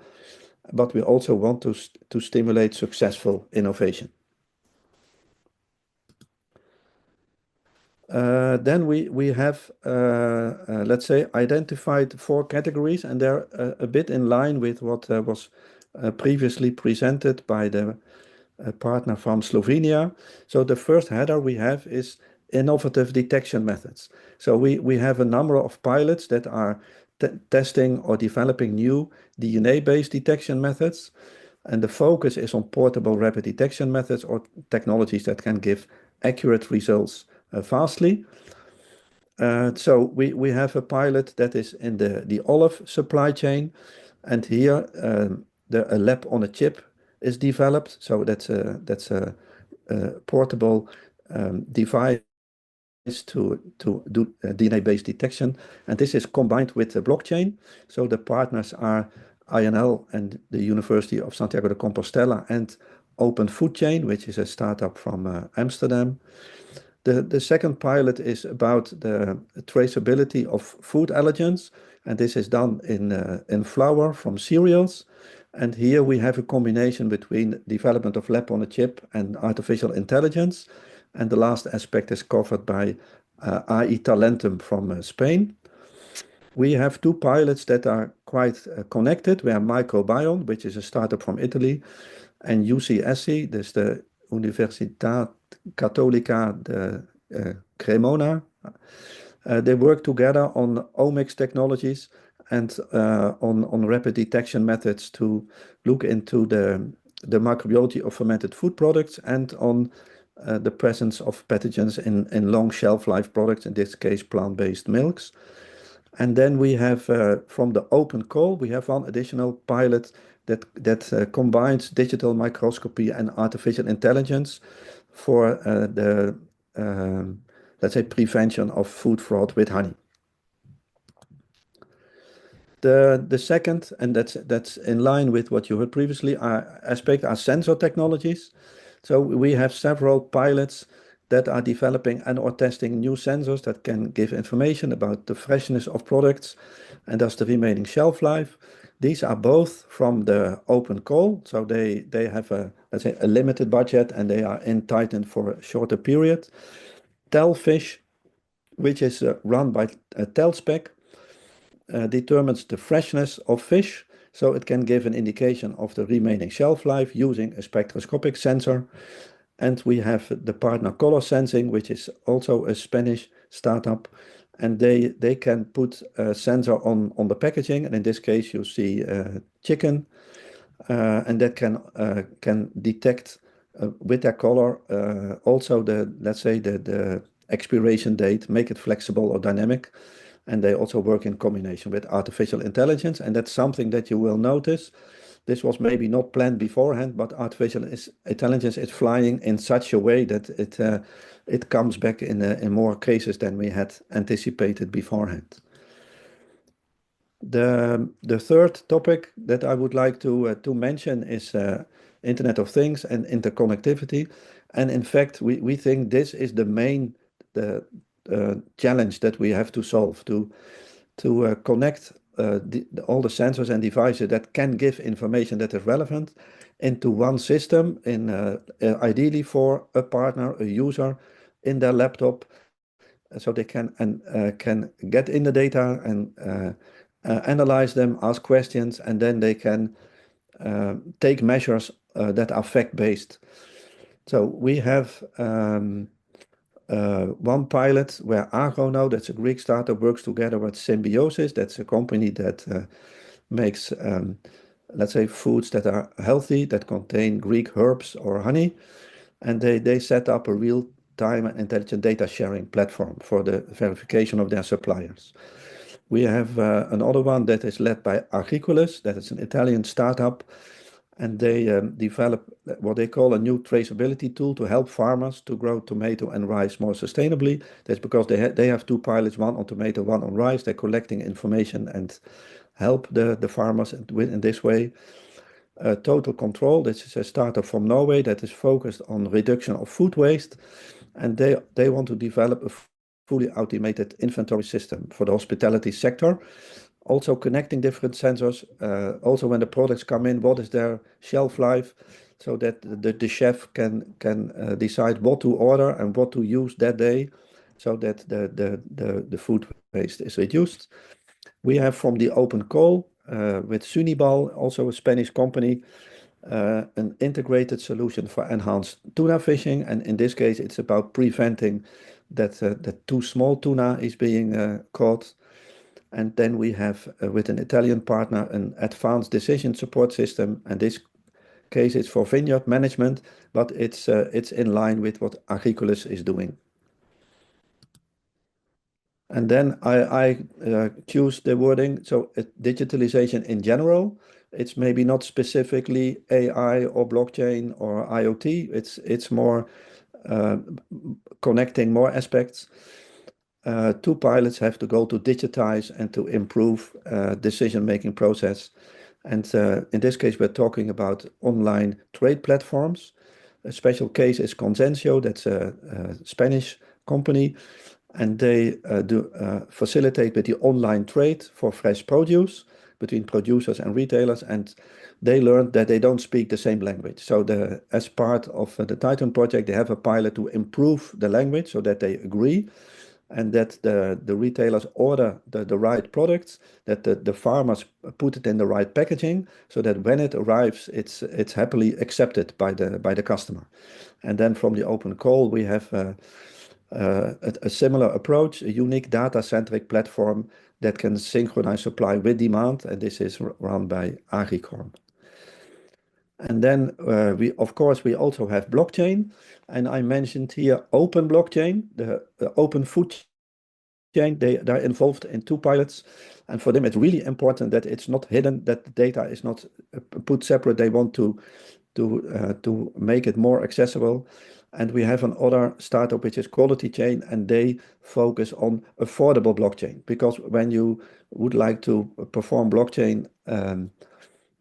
but we also want to stimulate successful innovation. Then we have, let's say, identified 4 categories, and they're a bit in line with what was previously presented by the partner from Slovenia. So the first header we have is innovative detection methods. So we have a number of pilots that are testing or developing new DNA-based detection methods, and the focus is on portable rapid detection methods or technologies that can give accurate results fastly. So we have a pilot that is in the olive supply chain, and here a lab on a chip is developed. So that's a portable device to do DNA-based detection, and this is combined with the blockchain. So the partners are INL and the University of Santiago de Compostela and Open Food Chain, which is a startup from Amsterdam. The second pilot is about the traceability of food allergens, and this is done in flour from cereals. And here we have a combination between development of lab on a chip and artificial intelligence. And the last aspect is covered by AI Talentum from Spain. We have 2 pilots that are quite connected. We have Microbiome, which is a startup from Italy, and UCSC, this is the Università Cattolica de Cremona. They work together on omics technologies and on rapid detection methods to look into the microbiology of fermented food products and on the presence of pathogens in long shelf life products, in this case plant-based milks. And then we have from the open call, we have 1 additional pilot that combines digital microscopy and artificial intelligence for the let's say prevention of food fraud with honey. The second, and that's in line with what you heard previously, aspect are sensor technologies. So we have several pilots that are developing and or testing new sensors that can give information about the freshness of products and thus the remaining shelf life. These are both from the open call, so they have a, let's say, a limited budget, and they are in Titan for a shorter period. TELFish, which is run by TELSpec, determines the freshness of fish, so it can give an indication of the remaining shelf life using a spectroscopic sensor. And we have the partner Color Sensing, which is also a Spanish startup, and they can put a sensor on the packaging, and in this case you see chicken, and that can detect with their color also the, let's say, the expiration date, make it flexible or dynamic. And they also work in combination with artificial intelligence, and that's something that you will notice. This was maybe not planned beforehand, but artificial intelligence is flying in such a way that it comes back in more cases than we had anticipated beforehand. The third topic that I would like to mention is Internet of Things and interconnectivity. And in fact, we think this is the main challenge that we have to solve, to connect all the sensors and devices that can give information that is relevant into one system, ideally for a partner, a user, in their laptop, so they can get in the data and analyze them, ask questions, and then they can take measures that are fact-based. So we have one pilot where Agrono, that's a Greek startup, works together with Symbiosis. That's a company that makes, let's say, foods that are healthy, that contain Greek herbs or honey. And they set up a real-time and intelligent data sharing platform for the verification of their suppliers. We have another one that is led by Agricoles, that is an Italian startup, and they develop what they call a new traceability tool to help farmers to grow tomato and rice more sustainably. That's because they have two pilots, one on tomato, one on rice. They're collecting information and help the farmers in this way. Total Control, this is a startup from Norway that is focused on reduction of food waste, and they want to develop a fully automated inventory system for the hospitality sector. Also connecting different sensors, also when the products come in, what is their shelf life, so that the chef can decide what to order and what to use that day, so that the food waste is reduced. We have from the open call with Sunibal, also a Spanish company, an integrated solution for enhanced tuna fishing, and in this case it's about preventing that too small tuna is being caught. And then we have, with an Italian partner, an advanced decision support system. And this case is for vineyard management, but it's in line with what Agricoles is doing. And then I choose the wording. So digitalization in general, it's maybe not specifically AI or blockchain or IoT. It's more connecting more aspects. Two pilots have to go to digitize and to improve decision-making process. And in this case, we're talking about online trade platforms. A special case is Consensio, that's a Spanish company, and they facilitate with the online trade for fresh produce between producers and retailers, and they learned that they don't speak the same language. So as part of the Titan project, they have a pilot to improve the language so that they agree, and that the retailers order the right products, that the farmers put it in the right packaging, so that when it arrives, it's happily accepted by the customer. And then from the open call, we have a similar approach, a unique data-centric platform that can synchronize supply with demand, and this is run by Agricorn. And then we also have blockchain, and I mentioned here open blockchain, the open food chain. They're involved in two pilots, and for them it's really important that it's not hidden, that the data is not put separate. They want to make it more accessible. And we have another startup which is Quality Chain, and they focus on affordable blockchain, because when you would like to perform blockchain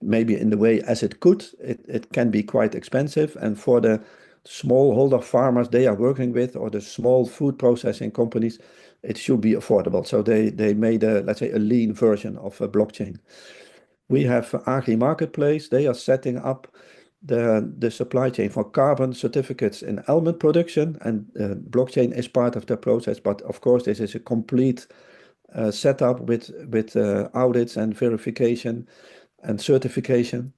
maybe in the way as it could, it can be quite expensive. And for the smallholder farmers they are working with, or the small food processing companies, it should be affordable. So they made let's say a lean version of a blockchain. We have Agri Marketplace. They are setting up the supply chain for carbon certificates in almond production, and blockchain is part of the process. But of course, this is a complete setup with audits and verification and certification.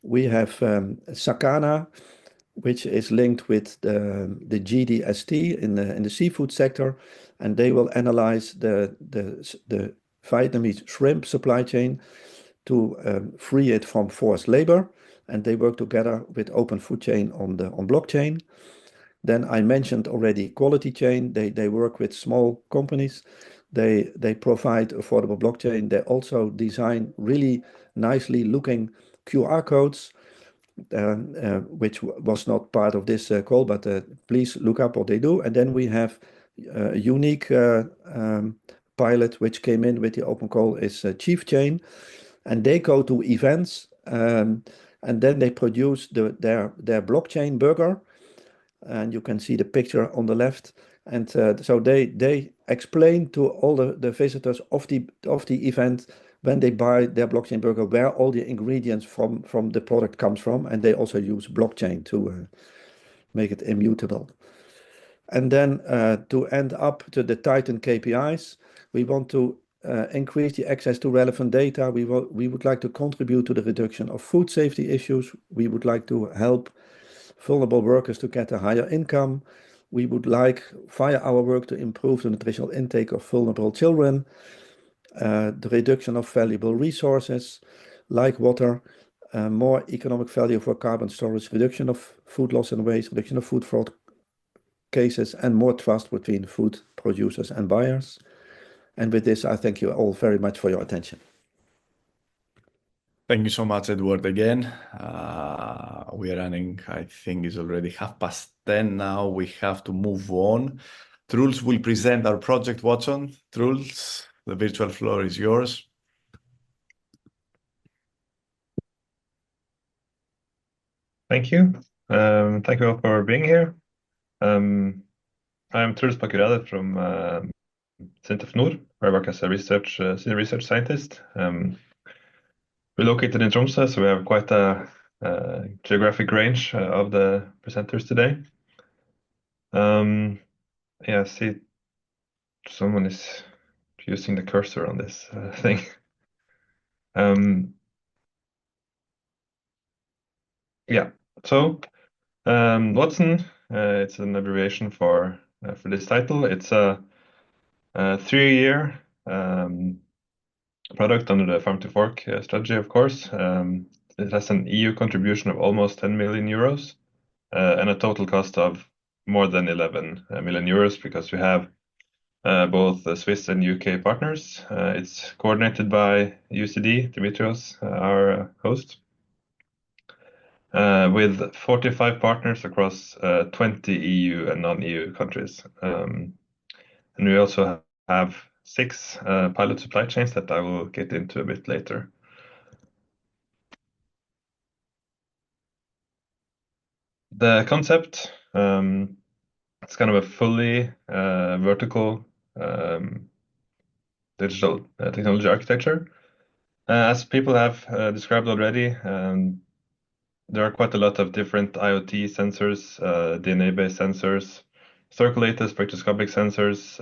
We have Sakana, which is linked with the GDST in the seafood sector, and they will analyze the Vietnamese shrimp supply chain to free it from forced labor, and they work together with Open Food Chain on blockchain. Then I mentioned already Quality Chain. They work with small companies. They provide affordable blockchain. They also design really nicely looking QR codes, which was not part of this call, but please look up what they do. And then we have a unique pilot which came in with the open call is Chief Chain, and they go to events and then they produce their blockchain burger, and you can see the picture on the left. And so they explain to all the visitors of the event when they buy their blockchain burger where all the ingredients from the product comes from, and they also use blockchain to make it immutable. And then to end up to the Titan KPIs, we want to increase the access to relevant data. We would like to contribute to the reduction of food safety issues. We would like to help vulnerable workers to get a higher income. We would like, via our work, to improve the nutritional intake of vulnerable children, the reduction of valuable resources like water, more economic value for carbon storage, reduction of food loss and waste, reduction of food fraud cases, and more trust between food producers and buyers. And with this, I thank you all very much for your attention. Thank you so much, Edward, again. We are running, I think it's already 10:30 now. We have to move on. Truls will present our project, Watson. Truls, the virtual floor is yours. Thank you. Thank you all for being here. I'm Truls Bakurade from SINTEF Nord, where I work as a senior research scientist. We're located in Tromsø, so we have quite a geographic range of the presenters today. Yeah, see, someone is using the cursor on this thing. Yeah, so Watson, it's an abbreviation for this title. It's a 3-year product under the Farm to Fork strategy, of course. It has an EU contribution of almost 10 million euros and a total cost of more than 11 million euros because we have both the Swiss and UK partners. It's coordinated by UCD, THEROS, our host, with 45 partners across 20 EU and non-EU countries. And we also have 6 pilot supply chains that I will get into a bit later. The concept, it's kind of a fully vertical digital technology architecture. As people have described already, there are quite a lot of different IoT sensors, DNA-based sensors, circulators, spectroscopic sensors,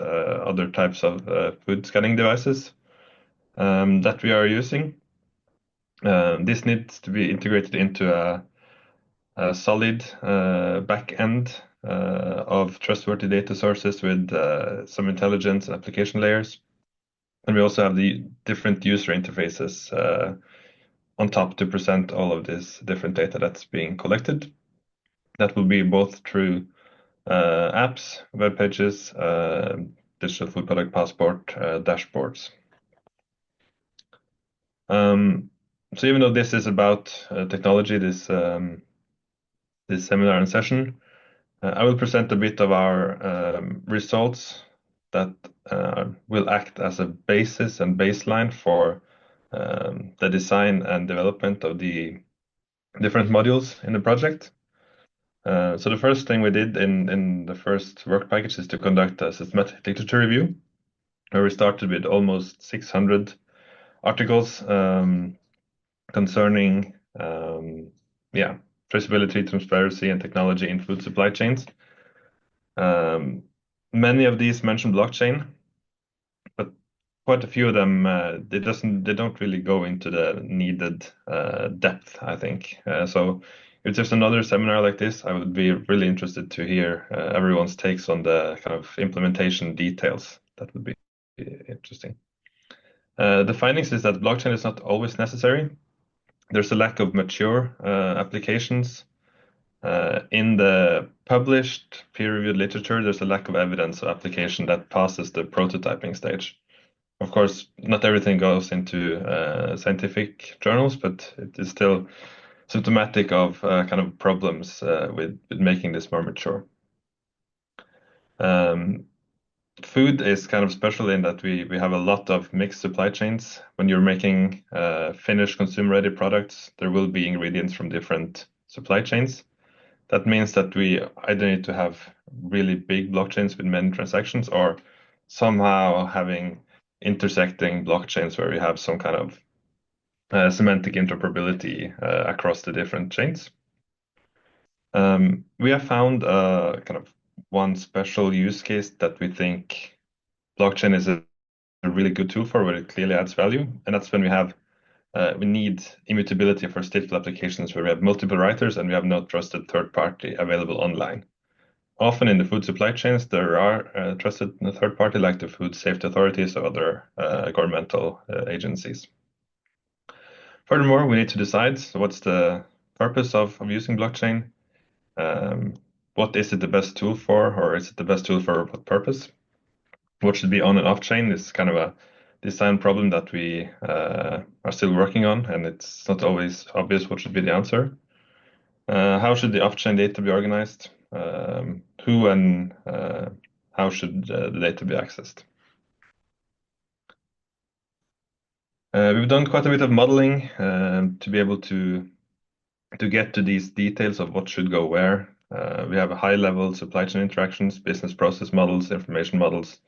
other types of food scanning devices that we are using. This needs to be integrated into a solid back end of trustworthy data sources with some intelligence and application layers. And we also have the different user interfaces on top to present all of this different data that's being collected. That will be both through apps, web pages, digital food product passport, dashboards. So even though this is about technology, this seminar and session, I will present a bit of our results that will act as a basis and baseline for the design and development of the different modules in the project. So the first thing we did in the first work package is to conduct a systematic literature review, where we started with almost 600 articles concerning traceability, transparency, and technology in food supply chains. Many of these mention blockchain, but quite a few of them they don't really go into the needed depth, I think. So if there's another seminar like this, I would be really interested to hear everyone's takes on the kind of implementation details. That would be interesting. The findings is that blockchain is not always necessary. There's a lack of mature applications. In the published peer-reviewed literature, there's a lack of evidence of application that passes the prototyping stage. Of course, not everything goes into scientific journals, but it is still symptomatic of kind of problems with making this more mature. Food is kind of special in that we have a lot of mixed supply chains. When you're making finished consumer-ready products, there will be ingredients from different supply chains. That means that we either need to have really big blockchains with many transactions, or somehow having intersecting blockchains where we have some kind of semantic interoperability across the different chains. We have found kind of one special use case that we think blockchain is a really good tool for, where it clearly adds value, and that's when we need immutability for stateful applications where we have multiple writers and we have no trusted third party available online. Often in the food supply chains, there are trusted third party like the food safety authorities or other governmental agencies. Furthermore, we need to decide what's the purpose of using blockchain. What is it the best tool for, or is it the best tool for what purpose? What should be on and off chain is kind of a design problem that we are still working on, and it's not always obvious what should be the answer. How should the off-chain data be organized? Who and how should the data be accessed? We've done quite a bit of modeling to be able to get to these details of what should go where. We have a high-level supply chain interactions, business process models, information models,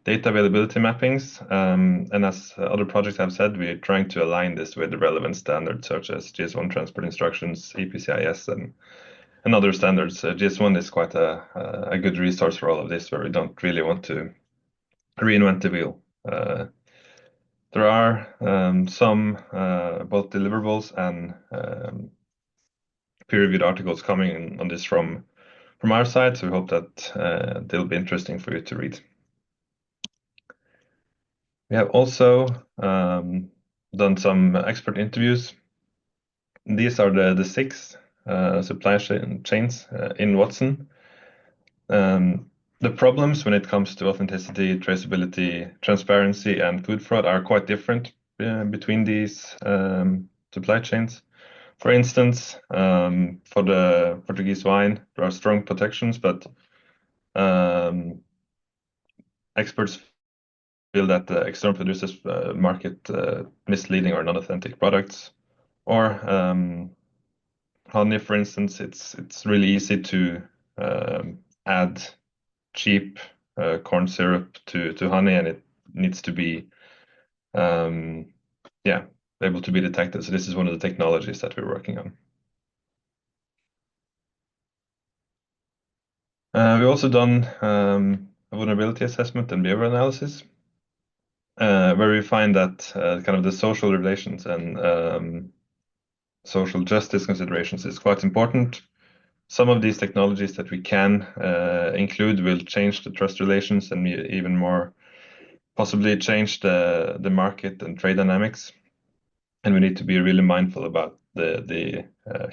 data availability mappings, and as other projects have said, we're trying to align this with the relevant standards such as GS1 transport instructions, EPCIS, and other standards. GS1 is quite a good resource for all of this, where we don't really want to reinvent the wheel. There are some both deliverables and peer-reviewed articles coming on this from our side, so we hope that they'll be interesting for you to read. We have also done some expert interviews. These are the 6 supply chains in Watson. The problems when it comes to authenticity, traceability, transparency, and food fraud are quite different between these supply chains. For instance, for the Portuguese wine, there are strong protections, but experts feel that the external producers market misleading or non-authentic products. Or honey, for instance, it's really easy to add cheap corn syrup to honey, and it needs to be able to be detected. So this is one of the technologies that we're working on. We've also done a vulnerability assessment and behavior analysis, where we find that kind of the social relations and social justice considerations is quite important. Some of these technologies that we can include will change the trust relations and even more possibly change the market and trade dynamics. And we need to be really mindful about the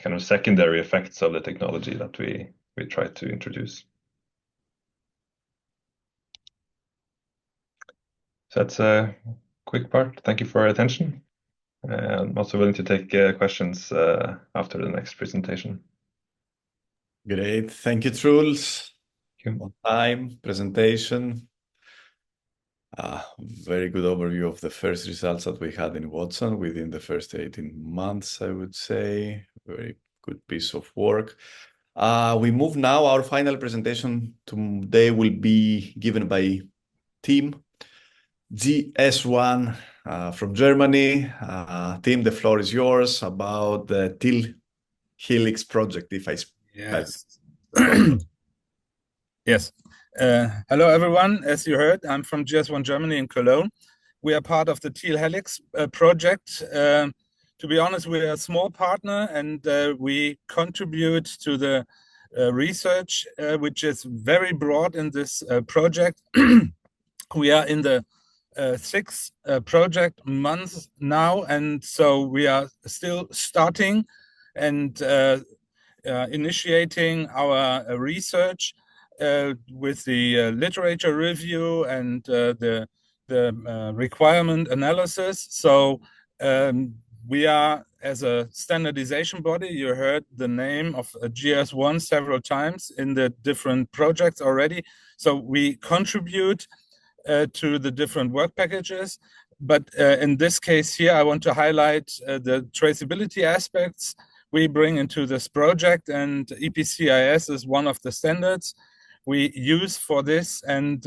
kind of secondary effects of the technology that we try to introduce. So that's a quick part. Thank you for your attention. I'm also willing to take questions after the next presentation. Great. Thank you, Truls. On time, presentation. Very good overview of the first results that we had in Watson within the first 18 months, I would say. Very good piece of work. We move now. Our final presentation today will be given by team GS1 from Germany. Tim, the floor is yours about the TealHelix project, if I Yes. Yes. Hello, everyone. As you heard, I'm from GS1 Germany in Cologne. We are part of the TealHelix project. To be honest, we're a small partner, and we contribute to the research, which is very broad in this project. We are in the sixth project month now, and so we are still starting and initiating our research with the literature review and the requirement analysis. So we are, as a standardization body, you heard the name of GS1 several times in the different projects already. So we contribute to the different work packages. But in this case here, I want to highlight the traceability aspects we bring into this project, and EPCIS is one of the standards we use for this. And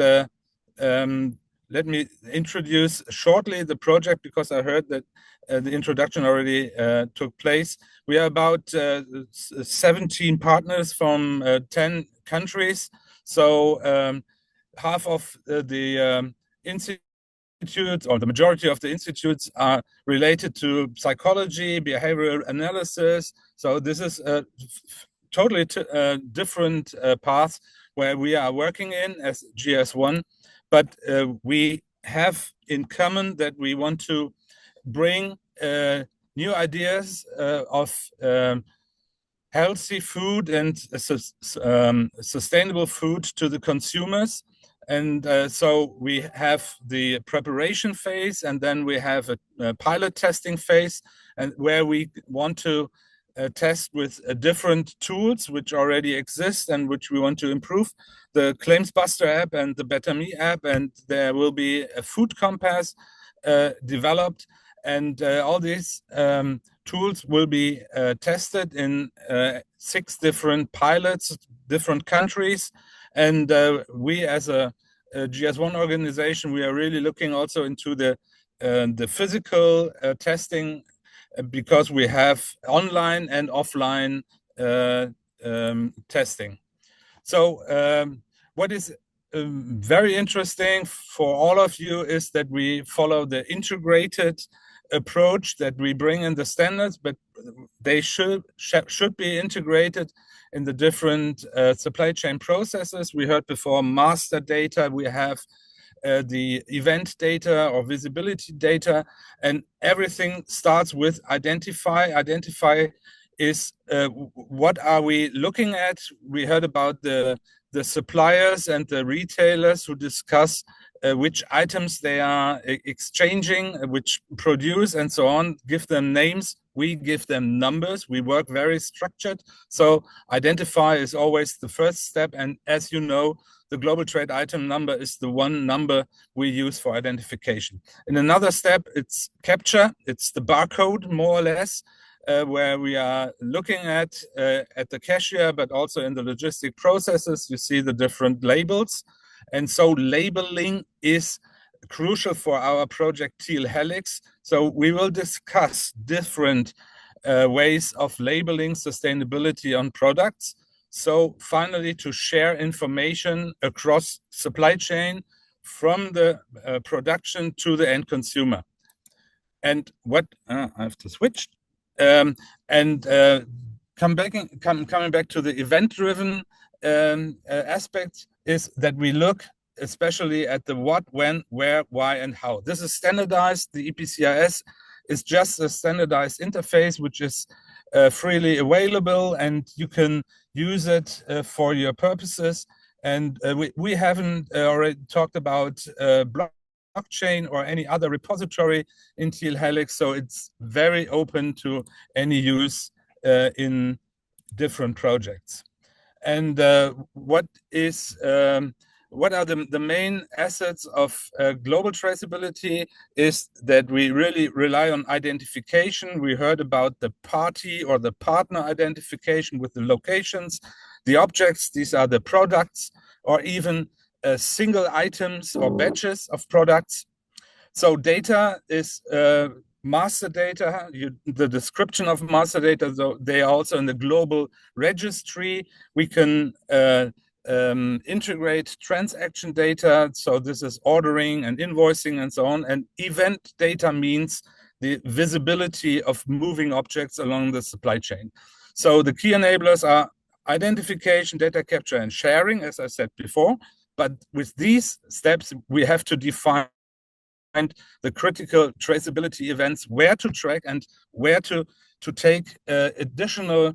let me introduce shortly the project, because I heard that the introduction already took place. We are about 17 partners from 10 countries. So half of the institutes, or the majority of the institutes, are related to psychology, behavioral analysis. So this is a totally different path where we are working in as GS1, but we have in common that we want to bring new ideas of healthy food and sustainable food to the consumers. And so we have the preparation phase, and then we have a pilot testing phase, and where we want to test with different tools which already exist and which we want to improve, the Claims Buster app and the Better Me app, and there will be a food compass developed, and all these tools will be tested in 6 different pilots, different countries. And we, as a GS1 organization, we are really looking also into the physical testing, because we have online and offline testing. So what is very interesting for all of you is that we follow the integrated approach that we bring in the standards, but they should be integrated in the different supply chain processes. We heard before master data, we have the event data or visibility data, and everything starts with identify. Identify is what are we looking at? We heard about the suppliers and the retailers who discuss which items they are exchanging, which produce, and so on, give them names. We give them numbers. We work very structured. So identify is always the first step. And as you know, the global trade item number is the one number we use for identification. In another step, it's capture. It's the barcode, more or less, where we are looking at the cashier, but also in the logistic processes. You see the different labels. And so labeling is crucial for our project TealHelix. So we will discuss different ways of labeling sustainability on products. So finally, to share information across supply chain from the production to the end consumer. And what I have to switch. Coming back to the event-driven aspect, is that we look especially at the what, when, where, why, and how. This is standardized. The EPCIS is just a standardized interface which is freely available, and you can use it for your purposes. And we haven't already talked about blockchain or any other repository in TealHelix, so it's very open to any use in different projects. And what are the main assets of global traceability is that we really rely on identification. We heard about the party or the partner identification with the locations, the objects, these are the products, or even single items or batches of products. So data is master data, the description of master data, so they are also in the global registry. We can integrate transaction data, so this is ordering and invoicing and so on, and event data means the visibility of moving objects along the supply chain. So the key enablers are identification, data capture, and sharing, as I said before, but with these steps, we have to define the critical traceability events, where to track and where to take additional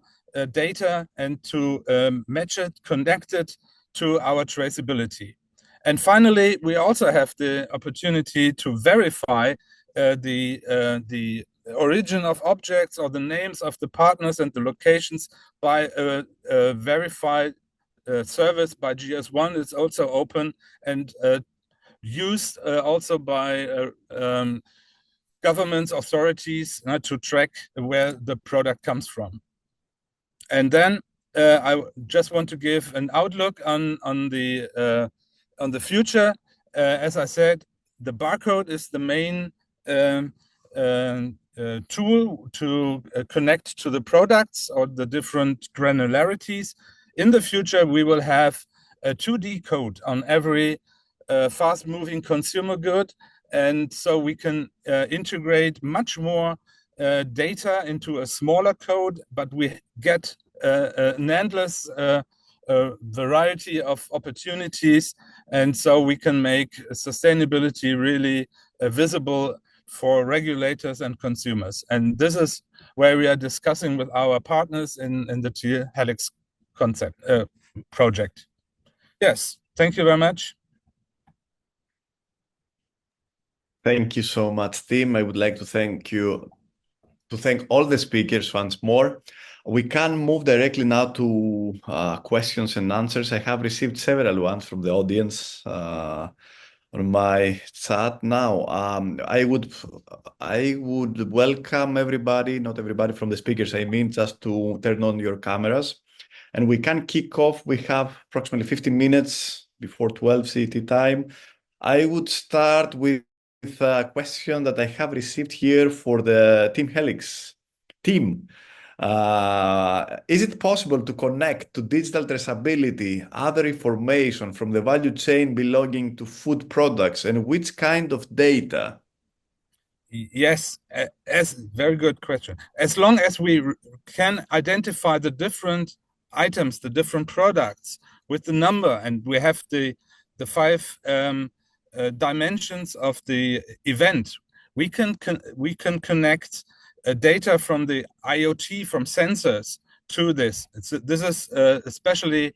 data and to match it, connect it to our traceability. And finally, we also have the opportunity to verify the origin of objects or the names of the partners and the locations by a verified service by GS1. It's also open and used also by government authorities to track where the product comes from. And then I just want to give an outlook on the future. As I said, the barcode is the main tool to connect to the products or the different granularities. In the future, we will have a 2D code on every fast-moving consumer good, and so we can integrate much more data into a smaller code, but we get an endless variety of opportunities, and so we can make sustainability really visible for regulators and consumers. And this is where we are discussing with our partners in the TealHelix concept project. Yes, thank you very much. Thank you so much, Tim. I would like to thank all the speakers once more. We can move directly now to questions and answers. I have received several ones from the audience on my chat now. I would welcome everybody, not everybody from the speakers, I mean, just to turn on your cameras. And we can kick off. We have approximately 15 minutes before 12 CET time. I would start with a question that I have received here for the TealHelix team. Is it possible to connect to digital traceability other information from the value chain belonging to food products, and which kind of data? Yes, very good question. As long as we can identify the different items, the different products with the number, and we have the 5 dimensions of the event, we can connect data from the IoT, from sensors to this. This is especially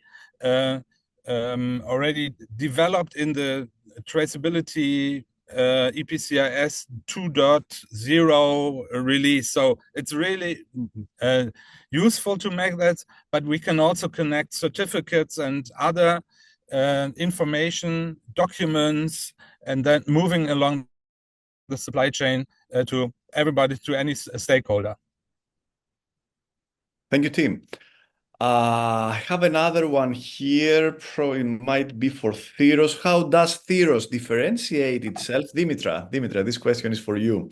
already developed in the traceability EPCIS 2.0 release. So it's really useful to make that, but we can also connect certificates and other information, documents, and then moving along the supply chain to everybody, to any stakeholder. Thank you, Tim. I have another one here, probably might be for THEROS. How does THEROS differentiate itself? Dimitra, this question is for you.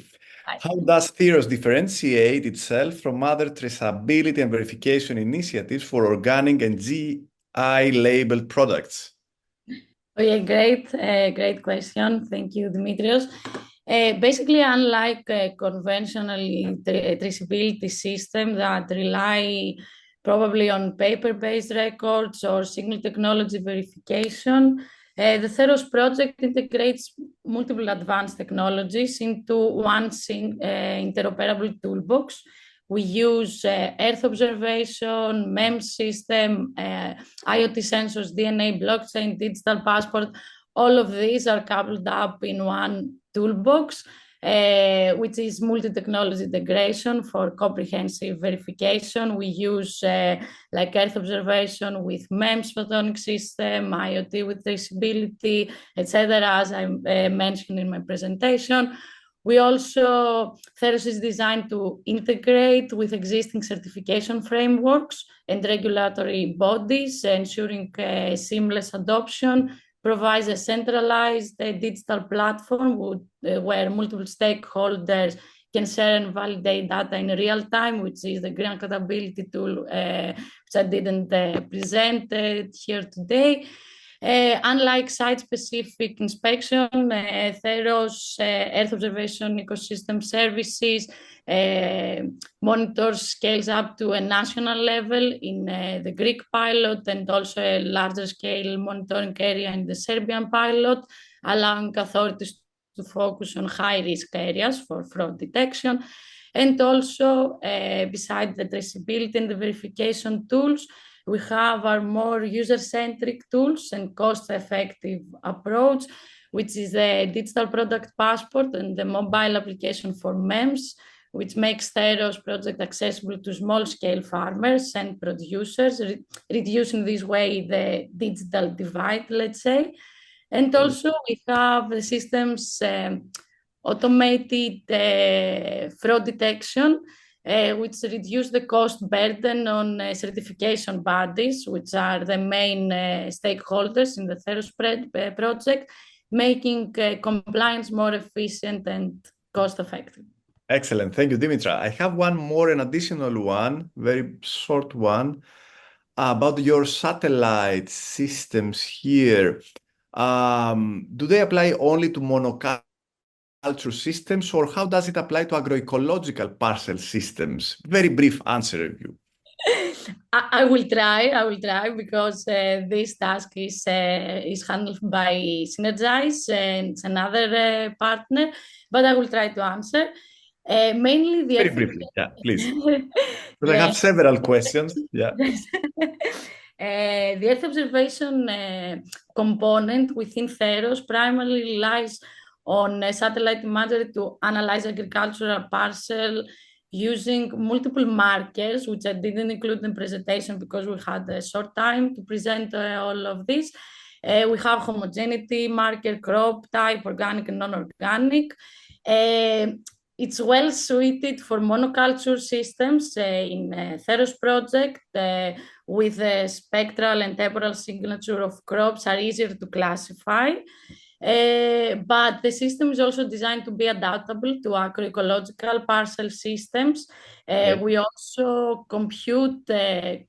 Hi. How does THEROS differentiate itself from other traceability and verification initiatives for organic and GI labeled products? Okay, great question. Thank you, Dimitrios. Basically, unlike conventional traceability systems that rely probably on paper-based records or single technology verification, the THEROS project integrates multiple advanced technologies into one interoperable toolbox. We use Earth observation, MEMS system, IoT sensors, DNA, blockchain, digital passport. All of these are coupled up in one toolbox, which is multi-technology integration for comprehensive verification. We use like Earth observation with MEMS photonic system, IoT with traceability, etc., as I mentioned in my presentation. We also, THEROS is designed to integrate with existing certification frameworks and regulatory bodies, ensuring seamless adoption. provides a centralized digital platform where multiple stakeholders can share and validate data in real time, which is the green accountability tool, which I didn't present here today. Unlike site-specific inspection, THEROS Earth Observation Ecosystem Services monitors scales up to a national level in the Greek pilot, and also a larger scale monitoring area in the Serbian pilot, allowing authorities to focus on high-risk areas for fraud detection. And also, besides the traceability and the verification tools, we have our more user-centric tools and cost-effective approach, which is the digital product passport and the mobile application for MEMS, which makes THEROS project accessible to small-scale farmers and producers, reducing this way the digital divide, let's say. And also we have the systems automated fraud detection, which reduce the cost burden on certification bodies, which are the main stakeholders in the THEROS project, making compliance more efficient and cost-effective. Excellent. Thank you, Dimitra. I have one more, an additional one, very short one, about your satellite systems here. Do they apply only to monoculture systems, or how does it apply to agroecological parcel systems? Very brief answer of you. I will try because this task is handled by Synergize and it's another partner, but I will try to answer. Mainly the Very briefly, yeah, please. Because I have several questions. Yeah. The Earth observation component within THEROS primarily relies on satellite imagery to analyze agricultural parcel using multiple markers, which I didn't include in the presentation because we had a short time to present all of this. We have homogeneity marker, crop type, organic and non-organic. It's well suited for monoculture systems in THEROS project with the spectral and temporal signature of crops are easier to classify. But the system is also designed to be adaptable to agroecological parcel systems. We also compute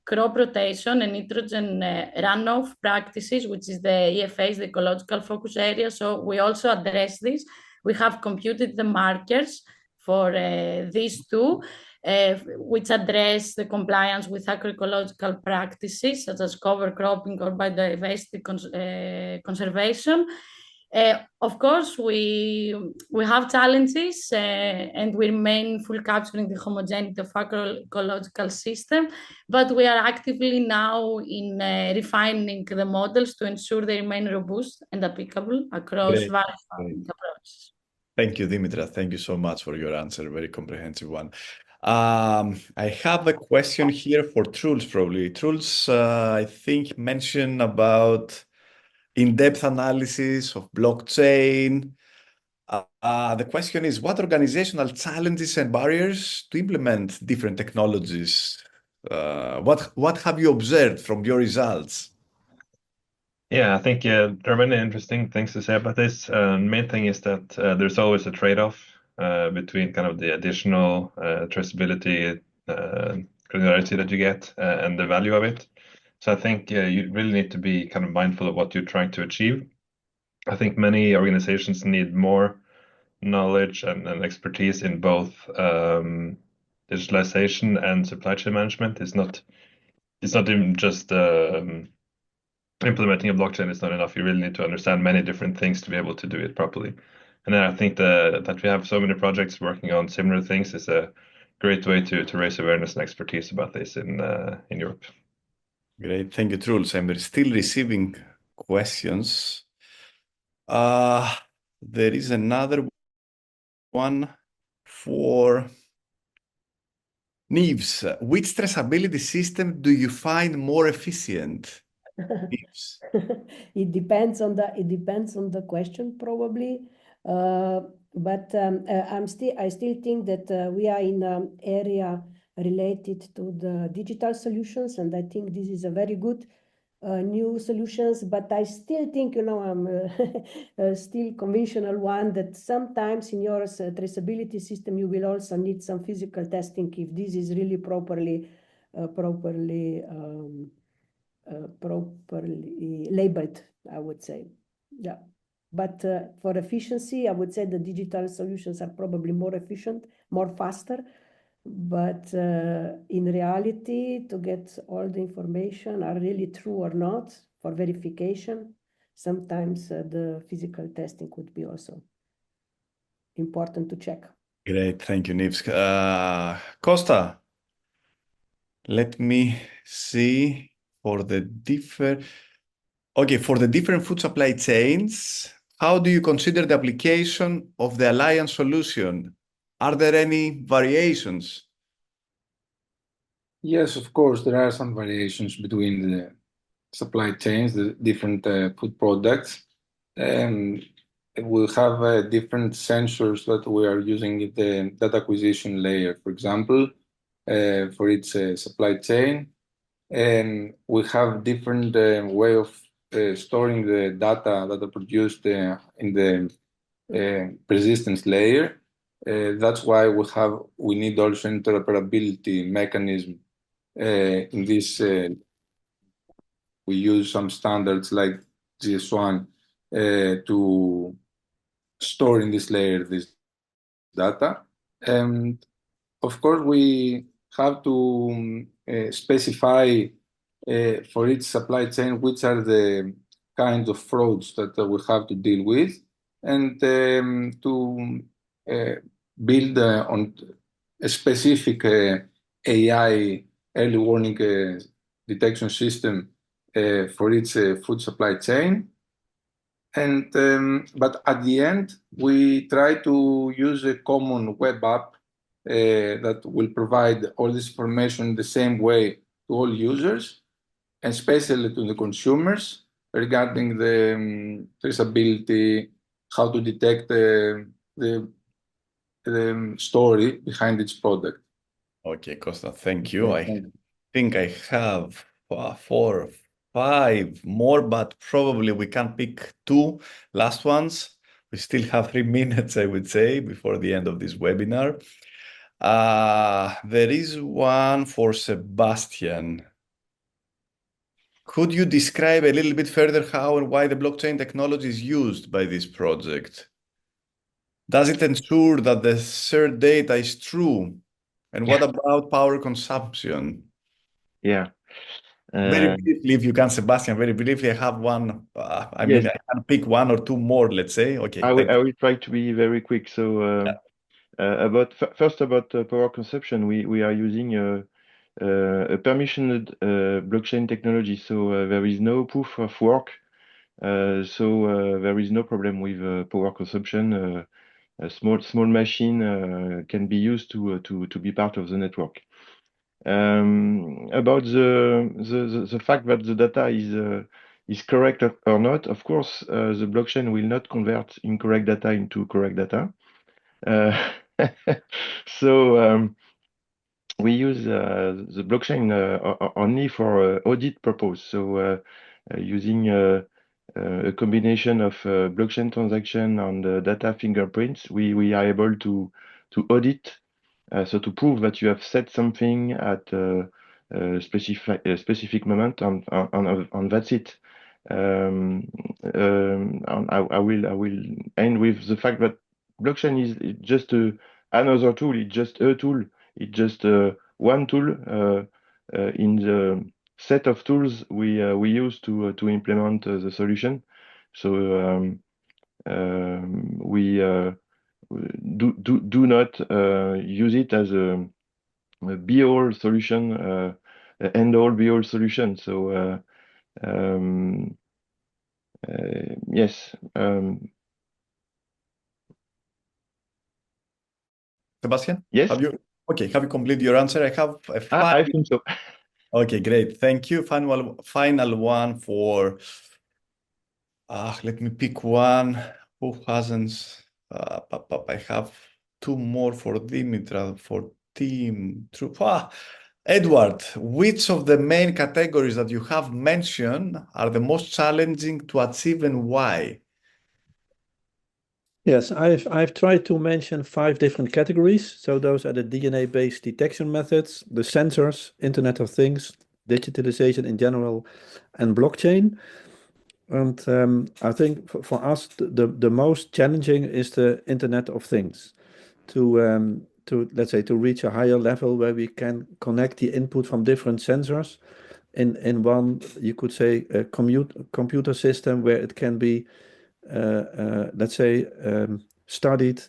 crop rotation and nitrogen runoff practices, which is the EFAs, the ecological focus area. So we also address this. We have computed the markers for these two, which address the compliance with agroecological practices such as cover cropping or biodiversity conservation. Of course, we have challenges and we remain full capturing the homogeneity of agroecological system, but we are actively now in refining the models to ensure they remain robust and applicable across various approaches. Thank you, Dimitra. Thank you so much for your answer. Very comprehensive one. I have a question here for Truls, probably. Truls, I think, mentioned about in-depth analysis of blockchain. The question is, what organizational challenges and barriers to implement different technologies? What have you observed from your results? Yeah, I think there are many interesting things to say about this. Main thing is that there's always a trade-off between kind of the additional traceability granularity that you get and the value of it. So I think you really need to be kind of mindful of what you're trying to achieve. I think many organizations need more knowledge and expertise in both digitalization and supply chain management. It's not even just implementing a blockchain is not enough. You really need to understand many different things to be able to do it properly. And then I think that we have so many projects working on similar things is a great way to raise awareness and expertise about this in Europe. Great, thank you, Truls. I'm still receiving questions. There is another one for Neves. Which traceability system do you find more efficient? It depends on the question, probably. But I still think that we are in an area related to the digital solutions, and I think this is a very good new solutions, but I still think, I'm still conventional one that sometimes in your traceability system, you will also need some physical testing if this is really properly labeled, I would say. Yeah. But for efficiency, I would say the digital solutions are probably more efficient, more faster. But in reality, to get all the information are really true or not for verification, sometimes the physical testing would be also important to check. Great, thank you, Nivs. Costa, let me see for the different. Okay, for the different food supply chains, how do you consider the application of the alliance solution? Are there any variations? Yes, of course, there are some variations between the supply chains, the different food products. We have different sensors that we are using in the data acquisition layer, for example, for each supply chain. And we have different way of storing the data that are produced in the persistence layer. That's why we need also interoperability mechanism in this. We use some standards like GS1 to store in this layer this data. And of course, we have to specify for each supply chain which are the kinds of frauds that we have to deal with, and to build on a specific AI early warning detection system for each food supply chain. And but at the end, we try to use a common web app that will provide all this information the same way to all users, and especially to the consumers regarding the traceability, how to detect the story behind each product. Okay, Costa, thank you. I think I have 4 or 5 more, but probably we can pick 2 last ones. We still have 3 minutes, I would say, before the end of this webinar. There is one for Sebastian. Could you describe a little bit further how and why the blockchain technology is used by this project? Does it ensure that the shared data is true? And what about power consumption? Yeah. Very briefly, if you can, Sebastian, very briefly, I have one. I mean, Yes. I can pick 1 or 2 more, let's say. Okay. I will try to be very quick. So first about power consumption, we are using a permissioned blockchain technology. So there is no proof of work. So there is no problem with power consumption. A small machine can be used to be part of the network. About the fact that the data is correct or not, of course, the blockchain will not convert incorrect data into correct data. So we use the blockchain only for audit purpose. So using a combination of blockchain transaction and data fingerprints, we are able to audit. So to prove that you have said something at a specific moment, and that's it. And I will end with the fact that blockchain is just another tool. It's just a tool. It's just one tool in the set of tools we use to implement the solution. So we do not use it as a be-all solution, end-all be-all solution. So yes. Sebastian? Yes. Have you completed your answer? I have a 5. I think so. Okay, great. Thank you. Final one for. Let me pick one. Who hasn't? I have 2 more for Dimitra, for Team True. Edward, which of the main categories that you have mentioned are the most challenging to achieve and why? Yes, I've tried to mention 5 different categories. So those are the DNA-based detection methods, the sensors, Internet of Things, digitalization in general, and blockchain. And I think for us, the most challenging is the Internet of Things. To let's say to reach a higher level where we can connect the input from different sensors in one, you could say, a computer system where it can be let's say studied,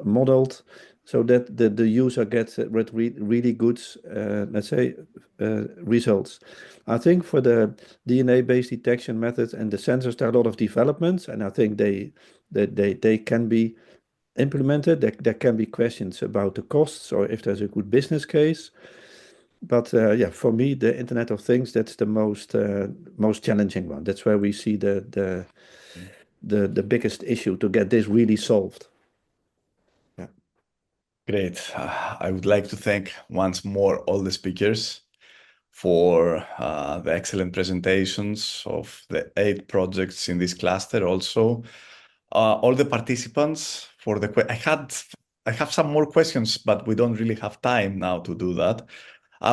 modeled, so that the user gets really good let's say results. I think for the DNA-based detection methods and the sensors, there are a lot of developments, and I think they can be implemented. There can be questions about the costs or if there's a good business case. But yeah, for me, the Internet of Things, that's the most challenging one. That's where we see the biggest issue to get this really solved. Yeah. Great. I would like to thank once more all the speakers for the excellent presentations of the 8 projects in this cluster. Also, all the participants for the I have some more questions, but we don't really have time now to do that.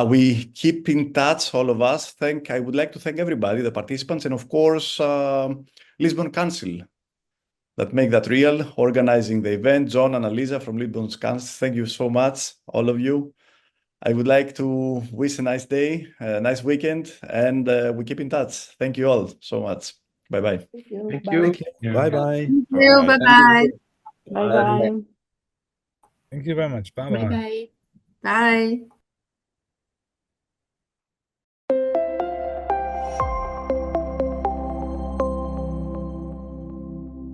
We keep in touch, all of us. I would like to thank everybody, the participants, and of course, Lisbon Council that make that real, organizing the event. John and Alisa from Lisbon Council, thank you so much, all of you. I would like to wish a nice day, a nice weekend, and we keep in touch. Thank you all so much. Bye-bye. Thank you. Thank Bye. you. Thank you. Bye-bye. Thank you. Bye-bye. Bye bye. Thank you very much. Bye-bye. Bye-bye. Bye.